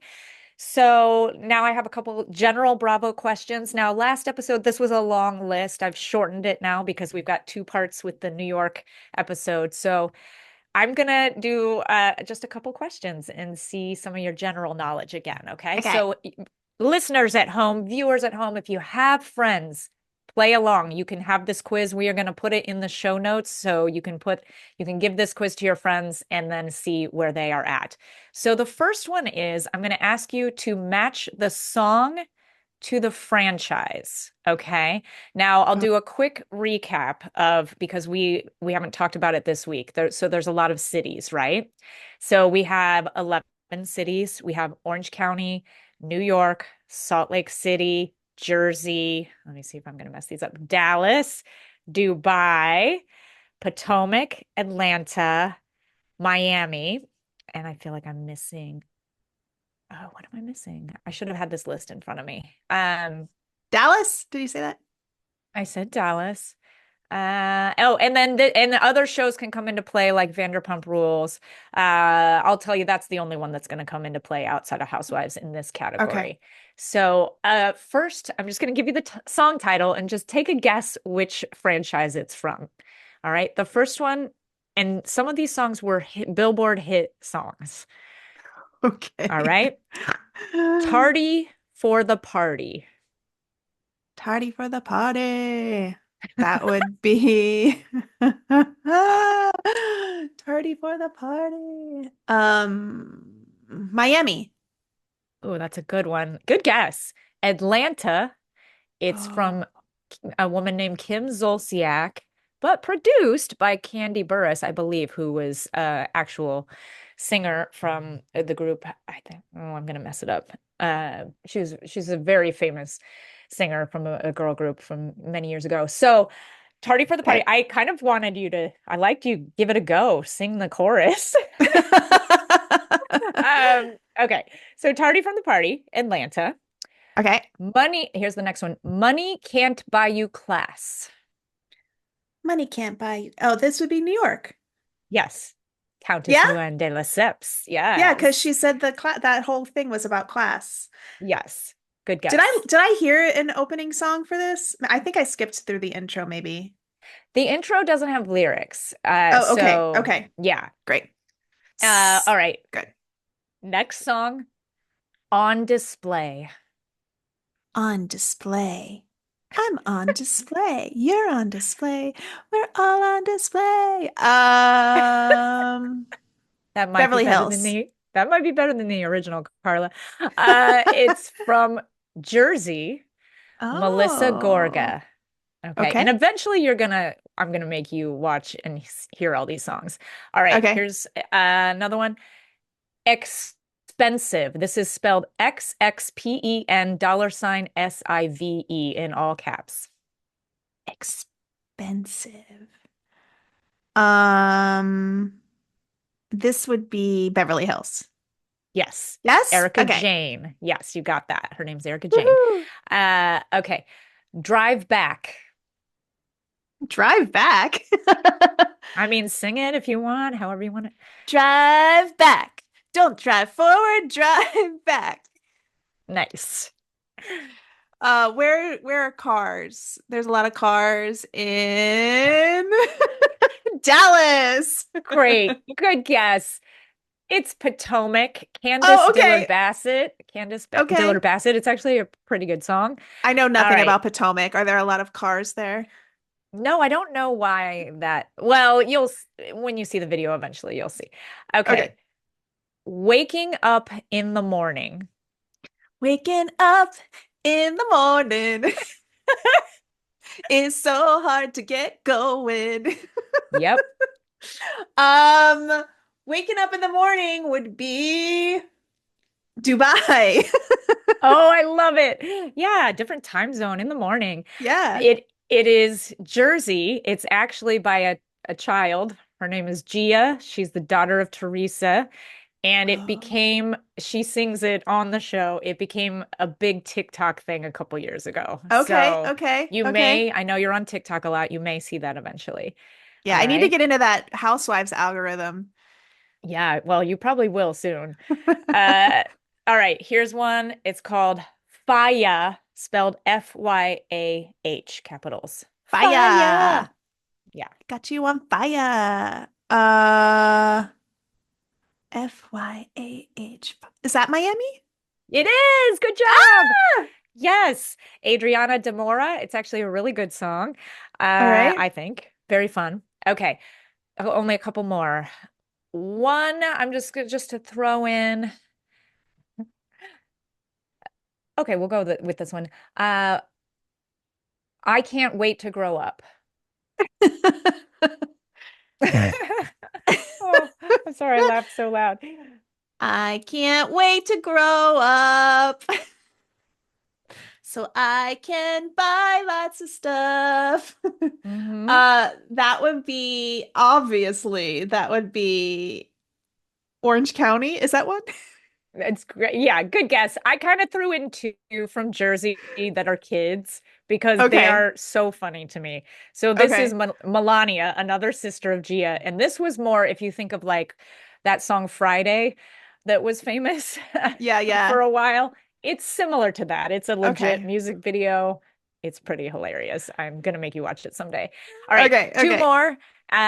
So now I have a couple general Bravo questions. Now, last episode, this was a long list. I've shortened it now because we've got two parts with the New York episode. So I'm gonna do just a couple questions and see some of your general knowledge again. Okay. Okay. So, listeners at home, viewers at home, if you have friends, play along. You can have this quiz. We are going to put it in the show notes. So you can give this quiz to your friends and then see where they are at. So, the first one is I'm going to ask you to match the song to the franchise. Okay. Now I'll Oh, do a quick recap of because we haven't talked about it this week. So there's a lot of cities, right? So we have 11 cities. We have Orange County, New York, Salt Lake City, Jersey. Let me see if I'm going to mess these up. Dallas, Dubai, Potomac, Atlanta, Miami. And I feel like I'm missing. Oh, what am I missing? I should have had this list in front of me. Dallas? Did you say that? I said Dallas. Oh, and then the other shows can come into play like Vanderpump Rules. I'll tell you that's the only one that's going to come into play outside of Housewives in this Okay. category. So, first, I'm just going to give you the t song title and just take a guess which franchise it's from. All right, the first one, and some of these songs were Billboard hit songs. All Okay. right, Tardy for the Party. Tardy for the party. That would be tardy for the party. Miami. Oh, that's a good one. Good guess. Atlanta. It's Oh, from a woman named Kim Zolciak, but produced by Candy Burris, I believe, who was actual singer from the group. I think, oh, I'm gonna mess it up. She's a very famous singer from a girl group from many years ago. So, Tardy for the Party. okay. I kind of wanted you to. I liked you. Give it a go. Sing the chorus. Okay. So, Tardy from the Party, Atlanta. Okay. Money. Here's the next one. Money can't buy you class. Money can't buy you. Oh, this would be New York. Yes. Countess Yeah? Luann de Lesseps. Yeah, because Yes. she said the cla that whole thing was about class. Yes. Good Did I guess. did I hear an opening song for this? I think I skipped through the intro, maybe. The intro doesn't have lyrics. Oh, okay. So Okay. yeah. Great. All right. Good. Next song, On Display. On display. I'm on display. You're on display. We're all on display. That might be Beverly better than Hills. the original, Carla. It's from Jersey, Melissa Oh, Gorga. Okay. And okay. eventually I'm gonna make you watch and hear all these songs. All right, Okay. here's another one. Expensive. This is spelled XXPEN $SIVE in all caps. Expensive. Um, this would be Beverly Hills. Yes. Yes? Erica Okay. Jane. Yes, you got that. Her name's Erica Jane. Woohoo. Okay. Drive back. Drive back. I mean, sing it if you want, however you want it. Drive back. Don't drive forward, drive back. Nice. Where are cars? There's a lot of cars in Dallas. Great. Good guess. It's Potomac, Candace Oh, Dillard okay. Bassett. Dillard Okay. Bassett. It's actually a pretty good song. I know All nothing right. about Potomac. Are there a lot of cars there? No, I don't know why that. Well, when you see the video eventually, you'll see. Okay. Okay. Waking up in the morning. Waking up in the morning is so hard to get going. Yep. Um, Waking up in the morning would be Dubai. Oh, I love it. Yeah, different time zone in the morning. Yeah. It is Jersey. It's actually by a child. Her name is Gia. She's the daughter of Teresa. And Oh, she sings it on the show. It became a big TikTok thing a couple years ago. okay, So okay, okay. I know you're on TikTok a lot. You may see that eventually. Yeah, All I need to right. get into that Housewives algorithm. Yeah, well, you probably will soon. Uh, all right, here's one. It's called Faya, spelled FYAH, capitals. Fire. Faya. Yeah, Got you on fire. FYAH. Is that Miami? it is. Good job. Ah! Yes, Adriana Demora. It's actually a really good song. All right. I think. Very fun. Okay, only a couple more. One, I'm just to throw in. Okay, we'll go with this one. Uh, I can't wait to grow up. Oh, I'm sorry, I laughed so loud. I can't wait to grow up so I can buy lots of stuff. Hmm. That would be obviously that would be Orange County. Is that one? It's great. Yeah, good guess. I kind of threw in two from Jersey that are kids because they Okay. are so funny to me. So this is Okay. Melania, another sister of Gia, and this was more if you think of like that song Friday that was famous Yeah, for yeah. a while. It's similar to that. It's a legit Okay. music video. It's pretty hilarious. I'm gonna make you watch it someday. All right, Okay. two Okay. more.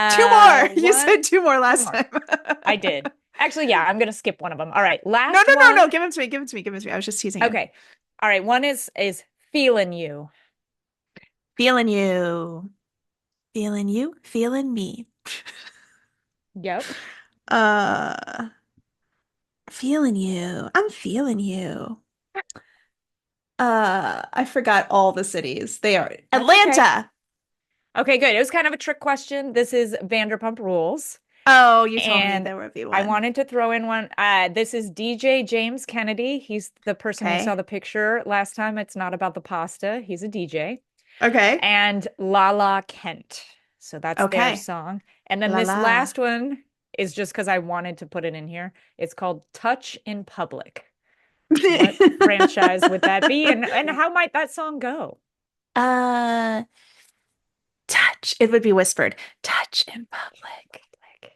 Two more. You said One, two more two last more. time. I did. Actually, yeah, I'm gonna skip one of them. All right, No, last no, no, no. one. Give him to me. Give him to me. Give him to me. I was just teasing you. Okay. All right, one is feeling you. Feeling you. Feeling you. Feeling me. Yep. Uh, feeling you. I'm feeling you. I forgot all the cities. They are That's okay. Atlanta. Okay, good. It was kind of a trick question. This is Vanderpump Rules. Oh, you told me And there would be I one. wanted to throw in one. This is DJ James Kennedy. He's the person we saw Okay. the picture last time. It's not about the pasta. He's a DJ. Okay. And Lala Kent. So that's their Okay. song. And then La this la. last one is just because I wanted to put it in here. It's called Touch in Public. What franchise would that be? And how might that song go? Uh, touch. It would be whispered. Touch in public. Like,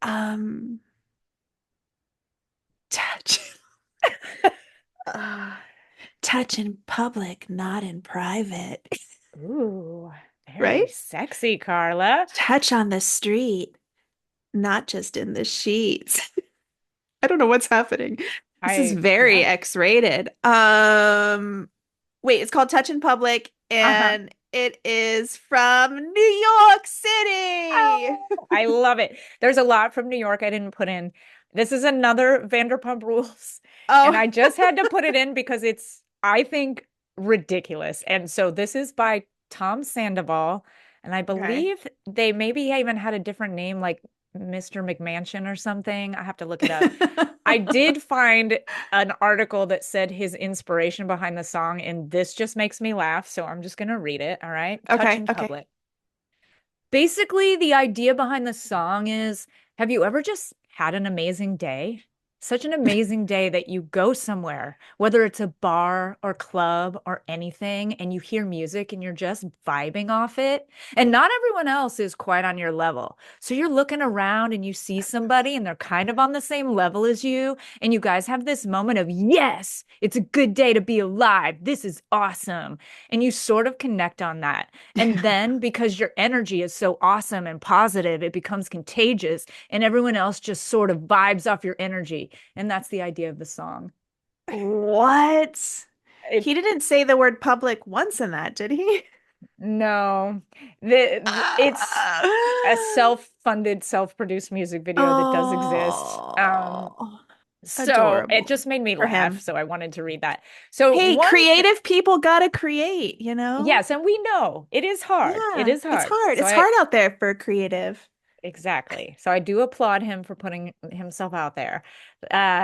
Um, touch. Uh, touch in public, not in private. ooh, very Right? sexy, Carla. Touch on the street, not just in the sheets. I don't know what's happening. This is I very love it. X-rated. Wait, it's called Touch in Public, Uh-huh. and it is from New York City. Oh, I love it. There's a lot from New York I didn't put in. This is another Vanderpump Rules, and Oh, I just had to put it in because it's, I think, ridiculous. And so this is by Tom Sandoval, and I okay. believe they maybe even had a different name, like Mr. McMansion or something. I have to look it up. I did find an article that said his inspiration behind the song, and this just makes me laugh, so I'm just gonna read it. All right. Touch Okay, in okay. public. Basically, the idea behind the song is, have you ever just had an amazing day? Such an amazing day that you go somewhere, whether it's a bar or club or anything, and you hear music and you're just vibing off it. And not everyone else is quite on your level. So you're looking around and you see somebody and they're kind of on the same level as you. And you guys have this moment of, yes, it's a good day to be alive. This is awesome. And you sort of connect on that. And then because your energy is so awesome and positive, it becomes contagious and everyone else just sort of vibes off your energy. And that's the idea of the song. What? It He didn't say the word public once in that, did he? no, it's a self-funded, self-produced music video that does exist. Oh, So it adorable. just made me Good for laugh. him. So I wanted to read that. So Hey, one, creative people gotta create, you know? yes, and we know it is hard. It Yeah, is it's hard. hard. So It's I hard out there for a creative. exactly. So I do applaud him for putting himself out there.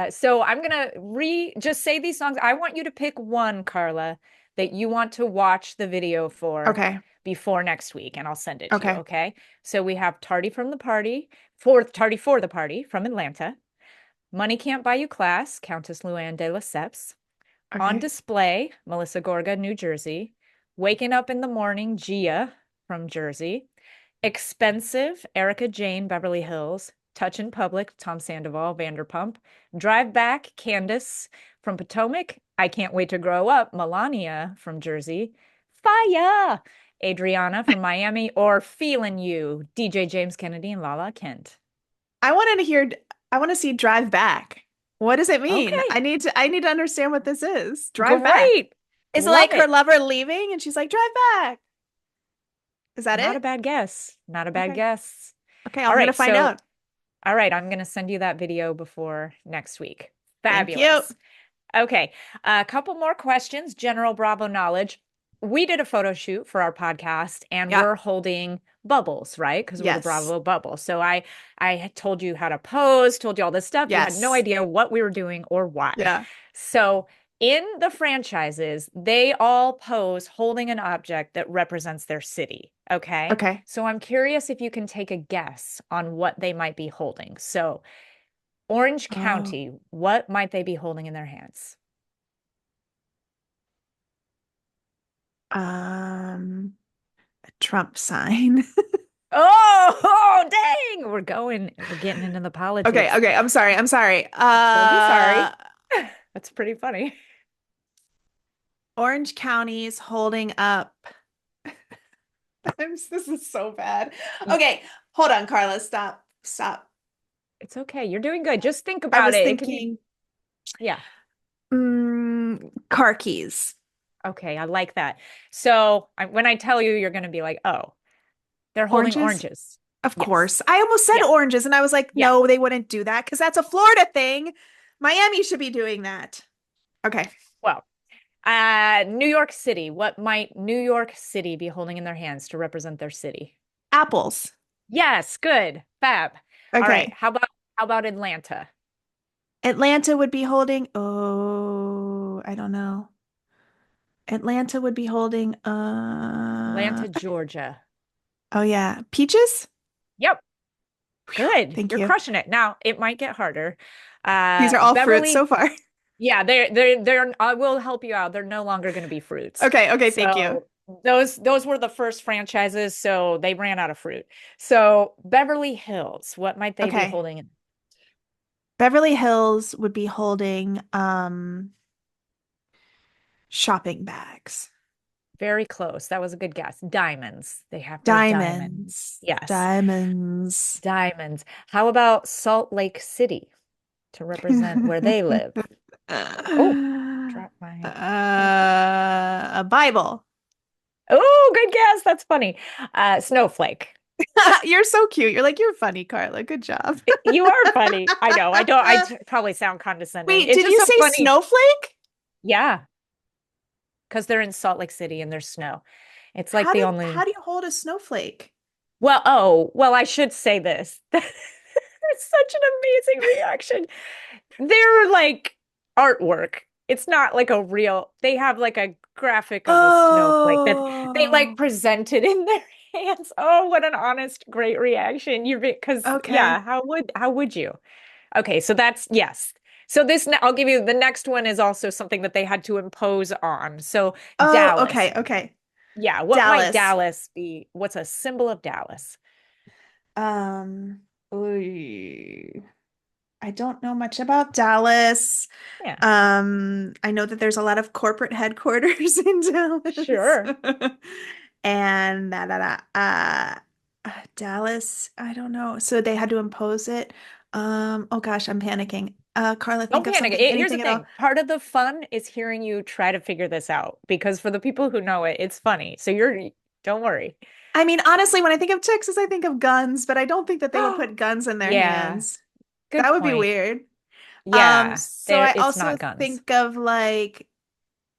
So I'm gonna re just say these songs. I want you to pick one, Carla, that you want to watch the video for Okay. before next week, and I'll send it to you. Okay. Okay. So we have Tardy for the Party from Atlanta. Money Can't Buy You Class, Countess Luann de Lesseps. On Okay. Display, Melissa Gorga, New Jersey. Waking Up in the Morning, Gia from Jersey. Expensive, Erica Jane, Beverly Hills. Touch in Public, Tom Sandoval, Vanderpump. Drive Back, Candace from Potomac. I Can't Wait to Grow Up, Melania from Jersey. Fire, Adriana from Miami. Or Feeling You, DJ James Kennedy and Lala Kent. I wanted to hear, I want to see Drive Back. What does it mean? Okay, I need to understand what this is. Drive Back. great. Is it Love like her it. lover leaving and she's like, Drive Back? Is that Not a it? bad guess. Not a bad Okay. guess. Okay, All I'm gonna right, find so out. all right, I'm going to send you that video before next week. Thank you. Fabulous. Okay, a couple more questions, general Bravo knowledge. we did a photo shoot for our podcast and Yeah. we're holding bubbles, right? Because we're the Yes. Bravo bubble. So I had told you how to pose, told you all this stuff. You had no Yes. idea what we were doing or why. Yeah. So in the franchises, they all pose holding an object that represents their city. Okay. Okay. So I'm curious if you can take a guess on what they might be holding. So Orange Oh. County, what might they be holding in their hands? Um, a Trump sign. Oh, oh, dang. We're getting into the Okay, politics. okay. I'm sorry. I'm sorry. Don't be sorry. That's pretty funny. Orange County's holding up. This is so bad. Okay, hold on, Carla. Stop. Stop. It's okay. You're doing good. Just think I about was it. It could be, thinking, yeah. car keys. Okay, I like that. So when I tell you, you're going to be like, oh, they're holding Oranges? oranges. Of Yes. course. I almost said Yeah. oranges, and I was like, Yeah. no, they wouldn't do that because that's a Florida thing. Miami should be doing that. Okay. Well, New York City. What might New York City be holding in their hands to represent their city? Apples. Yes, good. Fab. All right. Okay. How about Atlanta? Atlanta would be holding, oh, I don't know. Atlanta would be holding, Atlanta, Georgia. oh yeah, peaches? Yep. Whew, Good. thank You're you. crushing it. Now, it might get harder. These are all fruits so Beverly, far. yeah, they're I will help you out. They're no longer going to be fruits. Okay, okay, thank you. So those were the first franchises, so they ran out of fruit. So Beverly Hills, what might they be Okay. holding in? Beverly Hills would be holding shopping bags. Very close. That was a good guess. Diamonds. They have their diamonds. Diamonds. Yes, Diamonds. diamonds. How about Salt Lake City to represent where they live? Oh, drop my. A Bible. Oh, good guess. That's funny. Snowflake. You're so cute. You're like, you're funny, Carla. Good job. You are funny. I know. I don't. Probably sound condescending. Wait, It's did just you so say funny. snowflake? Yeah, because they're in Salt Lake City and there's snow. It's like the How only. do you hold a snowflake? Well, oh, well, I should say this. It's such an amazing reaction. They're like artwork. It's not like a real. They have like a graphic of a snowflake that they like Oh, presented in their hands. Oh, what an honest, great reaction. You're because yeah, okay. how would you? Okay, so that's yes. So I'll give you the next one is also something that they had to impose on. So Oh, Dallas. okay, okay. Yeah, what might Dallas. Dallas be? What's a symbol of Dallas? Oy. I don't know much about Dallas. Yeah, I know that there's a lot of corporate headquarters in Dallas. sure. And Dallas, I don't know. So they had to impose it. Oh gosh, I'm panicking. Carla, Don't think of panic. something, Here's the anything at all. thing. Part of the fun is hearing you try to figure this out because for the people who know it, it's funny. So don't worry. I mean, honestly, when I think of Texas, I think of guns, but I don't think that they would put guns in their Yeah, hands. good That would be point. weird. Yeah, So there I it's also not guns. think of like,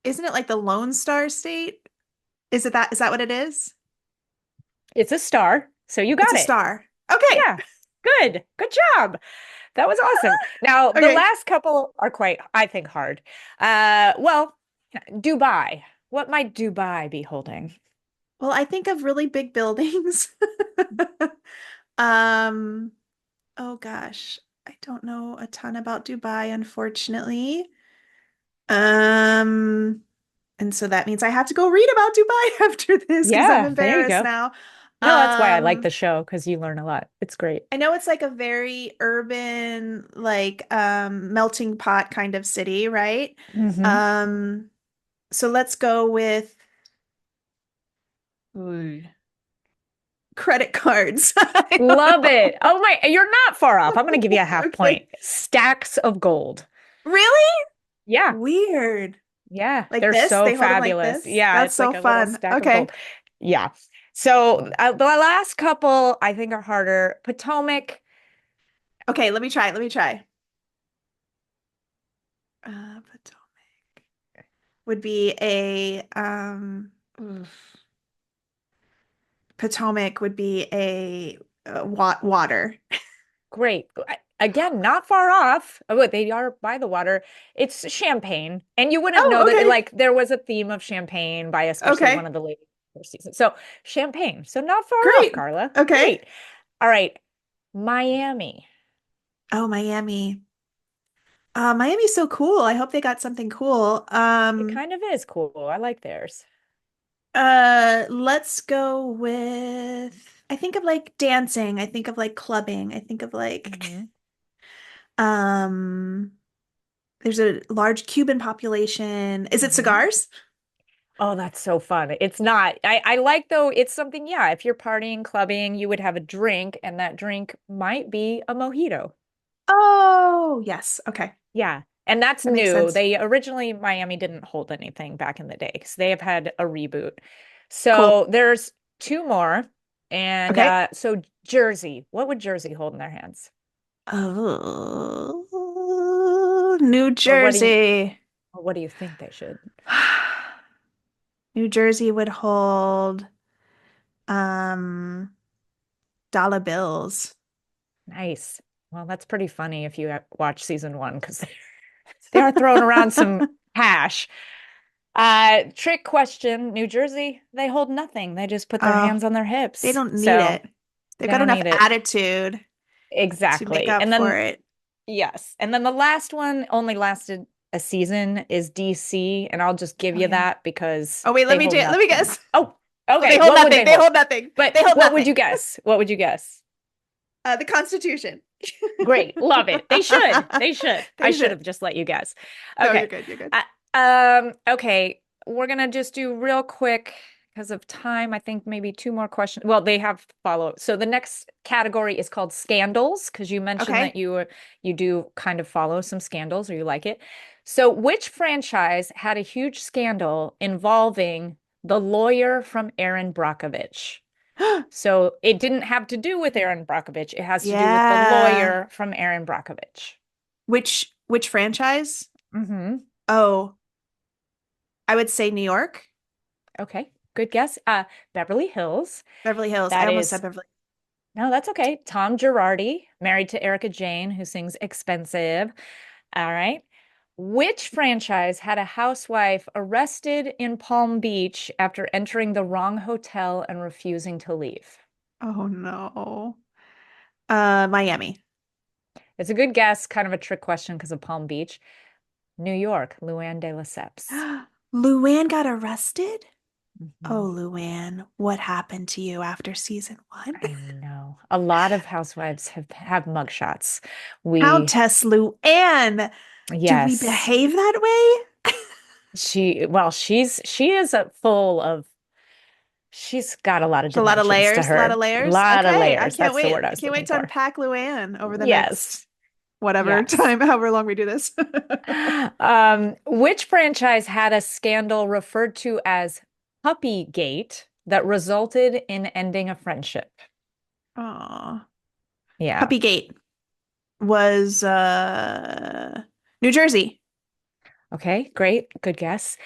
isn't it like the Lone Star State? Is that what it is? It's a star, so you It's got a it. star. Okay. Yeah. Good. Good job. That was awesome. Now, the Okay. last couple are quite, I think, hard. Well, Dubai. What might Dubai be holding? Well, I think of really big buildings. Um, oh gosh, I don't know a ton about Dubai, unfortunately. Um, and so that means I have to go read about Dubai after this because I'm Yeah, there you embarrassed go. now. No, that's why I like Um, the show because you learn a lot. It's great. I know it's like a very urban, like melting pot kind of city, right? Hmm. Um, so let's go with ooh, credit cards. Love it. Oh my, you're not far off. I'm going to give you a half Okay. point. Stacks of gold. Really? Yeah. Weird. Yeah. Like They're this? so They hold them like fabulous. this? Yeah. That's It's like so a little fun. stack of Okay. gold. Yeah. So the last couple I think are harder. Potomac. Okay, let me try. Let me try. Potomac would be a Oof. Potomac would be a water. Great. Again, not far off. Oh, but they are by the water. It's champagne. And you wouldn't know Oh, that okay. like there was a theme of champagne by especially one Okay. of the ladies first season. So champagne. So not far off, Great. Carla. Okay. Great. All right. Miami. Oh, Miami. Miami's so cool. I hope they got something cool. It kind of is cool. I like theirs. Let's go with I think of like dancing. I think of like clubbing. I think of like Hmm. um there's a large Cuban population. Is it Hmm. cigars? Oh, that's so fun. It's not. I like though, it's something, yeah, if you're partying, clubbing, you would have a drink, and that drink might be a mojito. Oh, yes. Okay. Yeah. And that's That makes new. sense. They originally, Miami didn't hold anything back in the day because they have had a reboot. Cool. So there's two more. And Okay. so Jersey, what would Jersey hold in their hands? Oh, New Or Jersey. what do you think they should? New Jersey would hold um dollar bills. Nice. Well, that's pretty funny if you watch season one because they are throwing around some cash. Trick question, New Jersey, they hold nothing. They just put their Oh, hands on their they hips. don't need So it. They've they got don't enough need it. attitude to make Exactly. up And for then, it. yes. And then the last one only lasted a season is DC. And I'll just give Oh you yeah. that because Oh wait, they hold let me nothing. guess. Oh, Oh, they okay. hold What would they nothing. They hold? hold nothing. But They hold what would nothing. you guess? What would you guess? The Constitution. Great. Love it. They should. They should. I They should should. have just let you guess. No, you're Okay. good. You're good. Okay. We're gonna just do real quick because of time. I think maybe two more questions. Well, they have follow-up. So the next category is called scandals because you mentioned that Okay. you do kind of follow some scandals or you like it. So which franchise had a huge scandal involving the lawyer from Aaron Brockovich? So it didn't have to do with Aaron Brockovich. It has to do with the Yeah. lawyer from Aaron Brockovich. Which franchise? Hmm. Oh, I would say New York. Okay, good guess. Beverly Hills. Beverly Hills. I That almost said is, Beverly. no, that's okay. Tom Girardi, married to Erica Jane, who sings Expensive. All right. Which franchise had a housewife arrested in Palm Beach after entering the wrong hotel and refusing to leave? Oh no. Miami. It's a good guess, kind of a trick question because of Palm Beach. New York, Luann de Lesseps. Luann got arrested? Mhm. Oh, Luann, what happened to you after season one? I know. A lot of housewives have mugshots. We, Countess Luann, do we yes, behave that way? well, she is full of, she's got a lot of A lot of dimensions to layers, a lot of her. A layers. lot of Okay, I layers. can't That's the wait. word I I was can't wait looking to for. unpack Luann over the Yes. next whatever Yes. time, however long we do this. Which franchise had a scandal referred to as Puppy Gate that resulted in ending a friendship? Aw. Yeah. Puppygate was New Jersey. Okay, great. Good guess.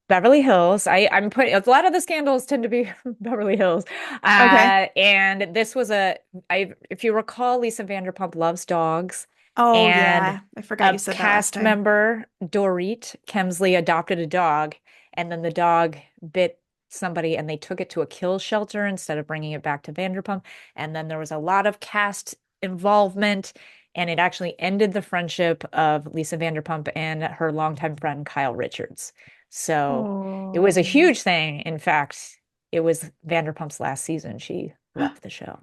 Beverly Hills. I'm putting a lot of the scandals tend to be Beverly Hills. Okay. And this was if you recall, Lisa Vanderpump loves dogs, Oh and yeah. I forgot a you said that last cast time. member, Dorit Kemsley, adopted a dog, and then the dog bit somebody, and they took it to a kill shelter instead of bringing it back to Vanderpump. And then there was a lot of cast involvement. And it actually ended the friendship of Lisa Vanderpump and her longtime friend Kyle Richards. So it was a Oh. huge thing. In fact, it was Vanderpump's last season. She left the show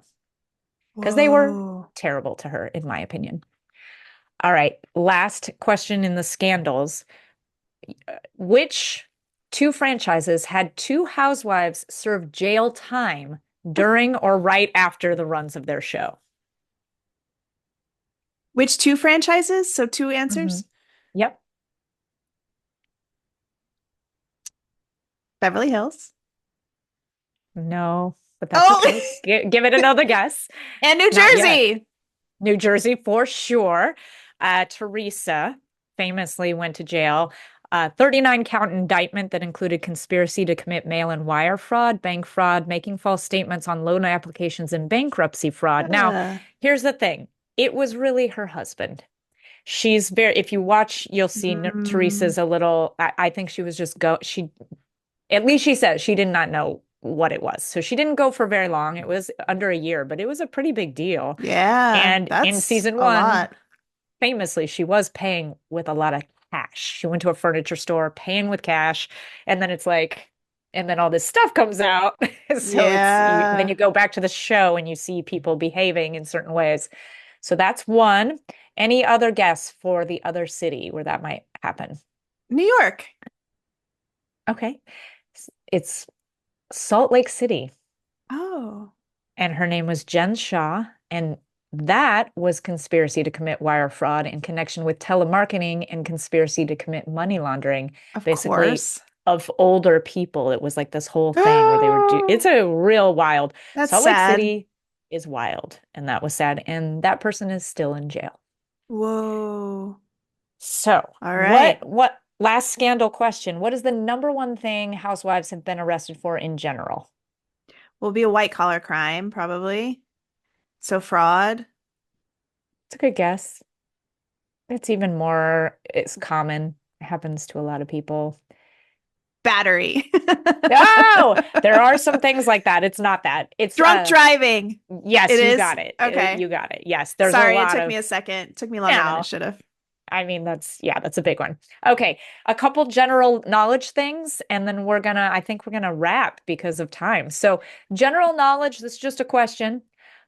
because they were Whoa. terrible to her, in my opinion. All right, last question in the scandals. Which two franchises had two housewives serve jail time during or right after the runs of their show? Which two franchises? So two Hmm. answers? Yep. Beverly Hills. No, but that's Oh, okay. Give it another guess. and New Not yet. Jersey. New Jersey for sure. Teresa famously went to jail. 39 count indictment that included conspiracy to commit mail and wire fraud, bank fraud, making false statements on loan applications, and bankruptcy fraud. Now, Uh, here's the thing. It was really her husband. She's very, if you watch, you'll see mm, Teresa's a little, I think she was just at least she says she did not know what it was. So she didn't go for very long. It was under a year, but it was a pretty big deal. yeah, And in that's season a one, lot. famously, she was paying with a lot of cash. She went to a furniture store paying with cash, and then it's like, and then all this stuff comes out. So then Yeah. you go back to the show and you see people behaving in certain ways. So that's one. Any other guess for the other city where that might happen? New York. Okay. It's Salt Lake City, Oh, and her name was Jen Shaw, and that was conspiracy to commit wire fraud in connection with telemarketing and conspiracy to commit money laundering, of basically course. of older people. It was like this whole thing where they were it's Oh, a real wild. that's Salt Lake sad. City is wild, and that was sad, and that person is still in jail. Whoa. So, All right. what last scandal question? What is the number one thing housewives have been arrested for in general? Will be a white collar crime, probably. So fraud. It's a good guess. It's common. It happens to a lot of people. Battery. Oh, there are some things like that. It's not that. It's Drunk driving. yes, It you is. got it. Okay. You got it. Yes, there's a Sorry, it lot took of, me a second. It took me you longer than it know, should have. I mean, that's a big one. Okay, a couple general knowledge things, and then I think we're gonna wrap because of time. So, general knowledge, this is just a question.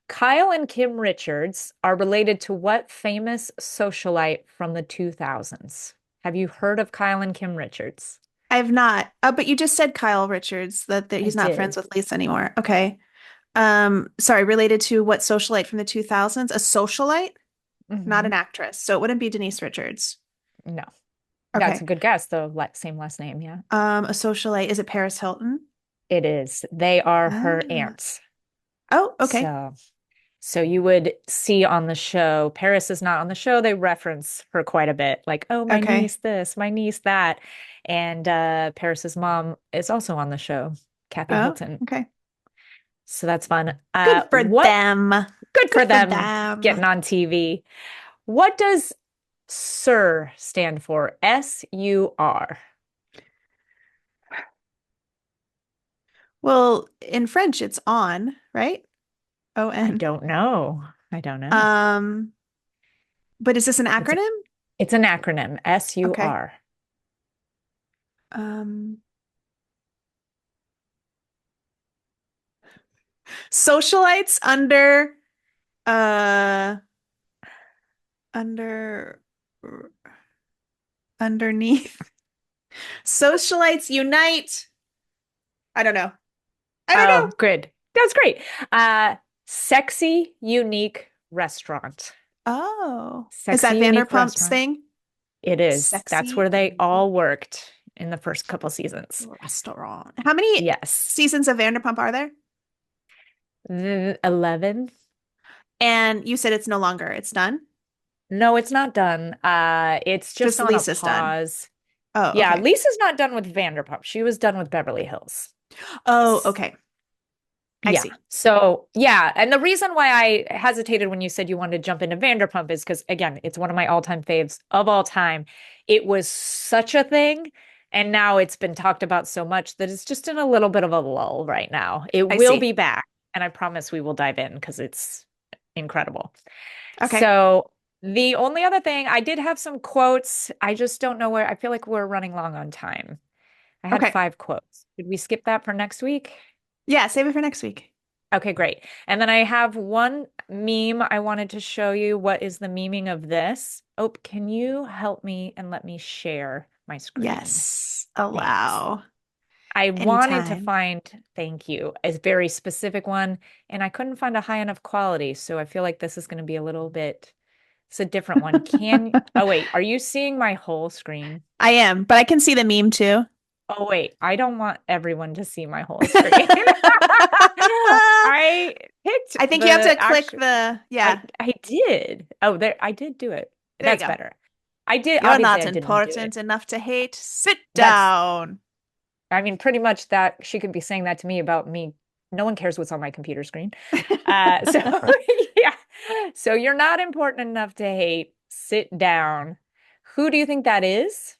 Kyle and Kim Richards are related to what famous socialite from the 2000s? Have you heard of Kyle and Kim Richards? I have not. But you just said Kyle Richards that I he's not friends did. with Lisa anymore. Okay. Sorry, related to what socialite from the 2000s? A socialite, not Hmm. an actress. So it wouldn't be Denise Richards. No, that's a Okay. good guess, though. Same last name, yeah. A socialite, is it Paris Hilton? It is. They are her Ah. aunts. Oh, okay. So, so you would see on the show, Paris is not on the show. They reference her quite a bit, like, oh, my Okay. niece this, my niece that. And Paris's mom is also on the show, Kathy Oh, Hilton. okay. So that's fun. Good for What them. good Good for for them them. getting on TV. What does SUR stand for? SUR. Well, in French, it's on, right? I O-N. don't know. I don't know. Um, but is this an It's a, acronym? it's an acronym, Okay. SUR. Um, Socialites uh under underneath. Socialites unite. I don't know. I don't Oh, know. good. That's great. Uh, Sexy, unique restaurant. Oh, is that Sexy, unique Vanderpump's restaurant. thing? It is. That's Sexy where they unique all worked in the first couple seasons. restaurant. How many Yes. seasons of Vanderpump are there? 11. And you said it's no longer. It's done. No, it's not done. It's just Just on a Lisa's done. pause. Oh, Yeah, okay. Lisa's not done with Vanderpump. She was done with Beverly Hills. Oh, okay. I Yeah. see. So, yeah. And the reason why I hesitated when you said you wanted to jump into Vanderpump is because, again, it's one of my all-time faves of all time. It was such a thing. And now it's been talked about so much that it's just in a little bit of a lull right now. It I will see. be back. And I promise we will dive in because it's incredible. Okay. So, the only other thing, I did have some quotes. I just don't know where, I feel like we're running long on time. I had Okay. 5 quotes. Did we skip that for next week? Yeah, save it for next week. Okay, great. And then I have one meme I wanted to show you. What is the meaning of this? Oh, can you help me and let me share my screen? Yes. Thanks. Allow. I wanted to Anytime. find, thank you, a very specific one, and I couldn't find a high enough quality. So I feel like this is going to be a little bit, it's a different one. Oh wait, are you seeing my whole screen? I am, but I can see the meme too. Oh wait, I don't want everyone to see my whole screen. I picked I think you have the to click actual the, I yeah, I did. Oh, there I did do it. there you That's go. better. I did, You're obviously not I didn't do it. important enough to hate. Sit That's, down. I mean, pretty much that she could be saying that to me about me. No one cares what's on my computer screen. So yeah. So you're not important enough to hate. Sit down. Who do you think that is?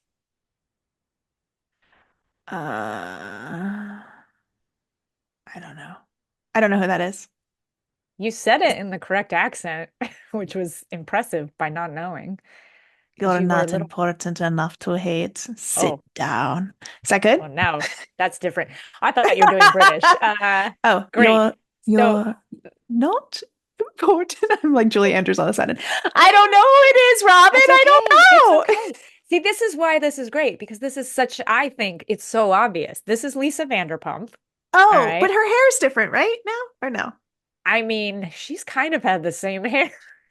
Uh, I don't know. I don't know who that is. You said it in the correct accent, which was impressive by not knowing, because You're you were a not little, important enough to hate. Sit oh, down. Is that good? well, now that's different. I thought you were doing British. Oh, Great. So you're not important. I'm like Julie Andrews all of a sudden. I don't know who it is, Robyn. it's I okay. It's don't know. okay. See, this is why this is great because this is such, I think it's so obvious. This is Lisa Vanderpump. All Oh, but right. her hair's different, right? Now or no? I mean, she's kind of had the same hair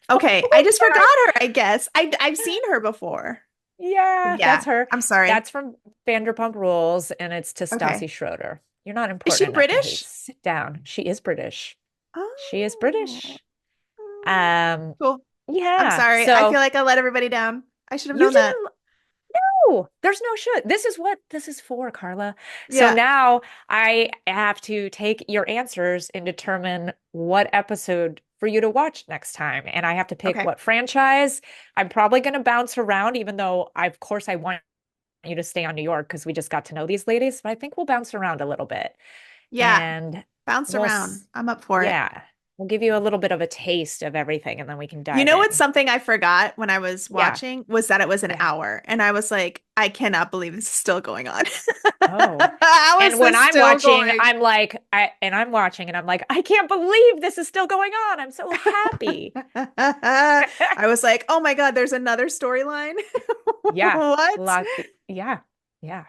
the Okay, I whole just forgot time. her, I guess. I've seen her before. Yeah, Yeah, that's her. I'm sorry. That's from Vanderpump Rules, and it's to Okay. Stassi Schroeder. You're not Is she important enough to hate. British? Sit down. She is British. She is Oh, British. Um, cool. I'm yeah. sorry. I feel So like I let everybody down. I should have you known that. didn't. No, there's no should. This is what this is for, Carla. So Yeah. now I have to take your answers and determine what episode for you to watch next time. And I have to pick Okay. what franchise. I'm probably going to bounce around, even though of course, I want you to stay on New York because we just got to know these ladies, but I think we'll bounce around a little bit. Yeah. And Bounce we'll, around. I'm up for it. yeah, we'll give you a little bit of a taste of everything and then we can You dive know what's in. something I forgot when I was Yeah. watching was that it was an Yeah. hour. And I was like, I cannot believe this is still going on. Oh. How is And when this I'm still watching, going? I'm watching and I'm like, I can't believe this is still going on. I'm so happy. I was like, oh my God, there's another storyline. Yeah. What? Lot, yeah. Yeah.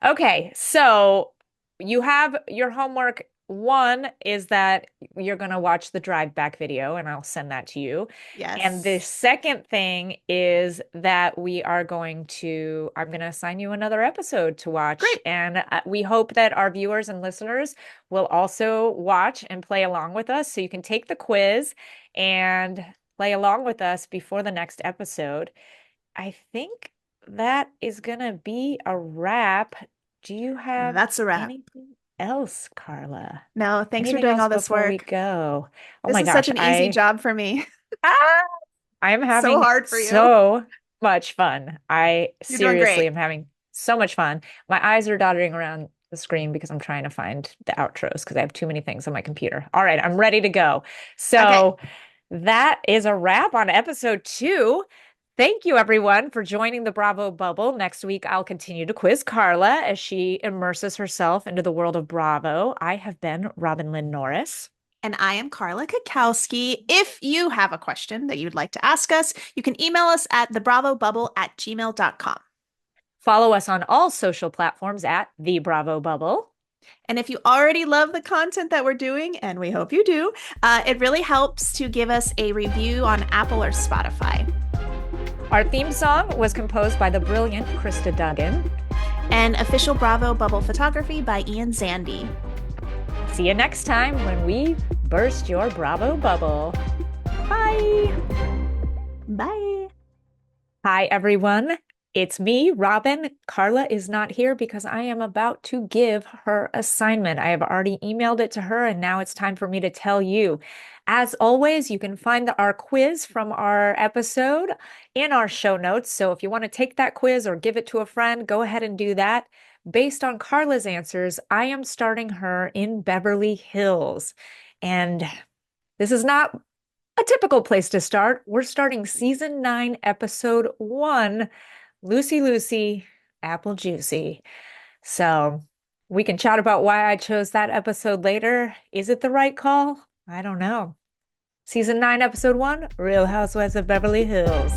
Okay. So you have your homework. One is that you're going to watch the drive back video and I'll send that to you. And the Yes. second thing is that I'm going to assign you another episode to watch. Great. And we hope that our viewers and listeners will also watch and play along with us. So you can take the quiz and play along with us before the next episode. I think that is going to be a wrap. Do you have That's a wrap. anything else, Carla? No, thanks for Anything doing else all this before we work. go? Oh This my is such gosh, an easy job for me. ah, I am So having hard for you. so much fun. I You're doing seriously great. am having so much fun. My eyes are dotting around the screen because I'm trying to find the outros because I have too many things on my computer. All right, I'm ready to go. Okay. So that is a wrap on episode 2. Thank you, everyone, for joining the Bravo bubble. Next week, I'll continue to quiz Carla as she immerses herself into the world of Bravo. I have been Robyn Lynn Norris. And I am Carla Kakowski. If you have a question that you'd like to ask us, you can email us at thebravobubble@gmail.com. Follow us on all social platforms at The Bravo Bubble. And if you already love the content that we're doing, and we hope you do, it really helps to give us a review on Apple or Spotify. Our theme song was composed by the brilliant Christa Duggan. And official Bravo Bubble photography by Ian Zandi. See you next time when we burst your Bravo bubble. Bye. Bye. Hi, everyone. It's me, Robyn. Carla is not here because I am about to give her assignment. I have already emailed it to her, and now it's time for me to tell you. As always, you can find our quiz from our episode in our show notes. So if you want to take that quiz or give it to a friend, go ahead and do that. Based on Carla's answers, I am starting her in Beverly Hills. And this is not a typical place to start. We're starting season 9, episode 1. Lucy Lucy, Apple Juicy. So we can chat about why I chose that episode later. Is it the right call? I don't know. Season 9, episode 1, Real Housewives of Beverly Hills.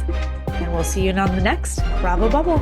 And we'll see you on the next Bravo Bubble.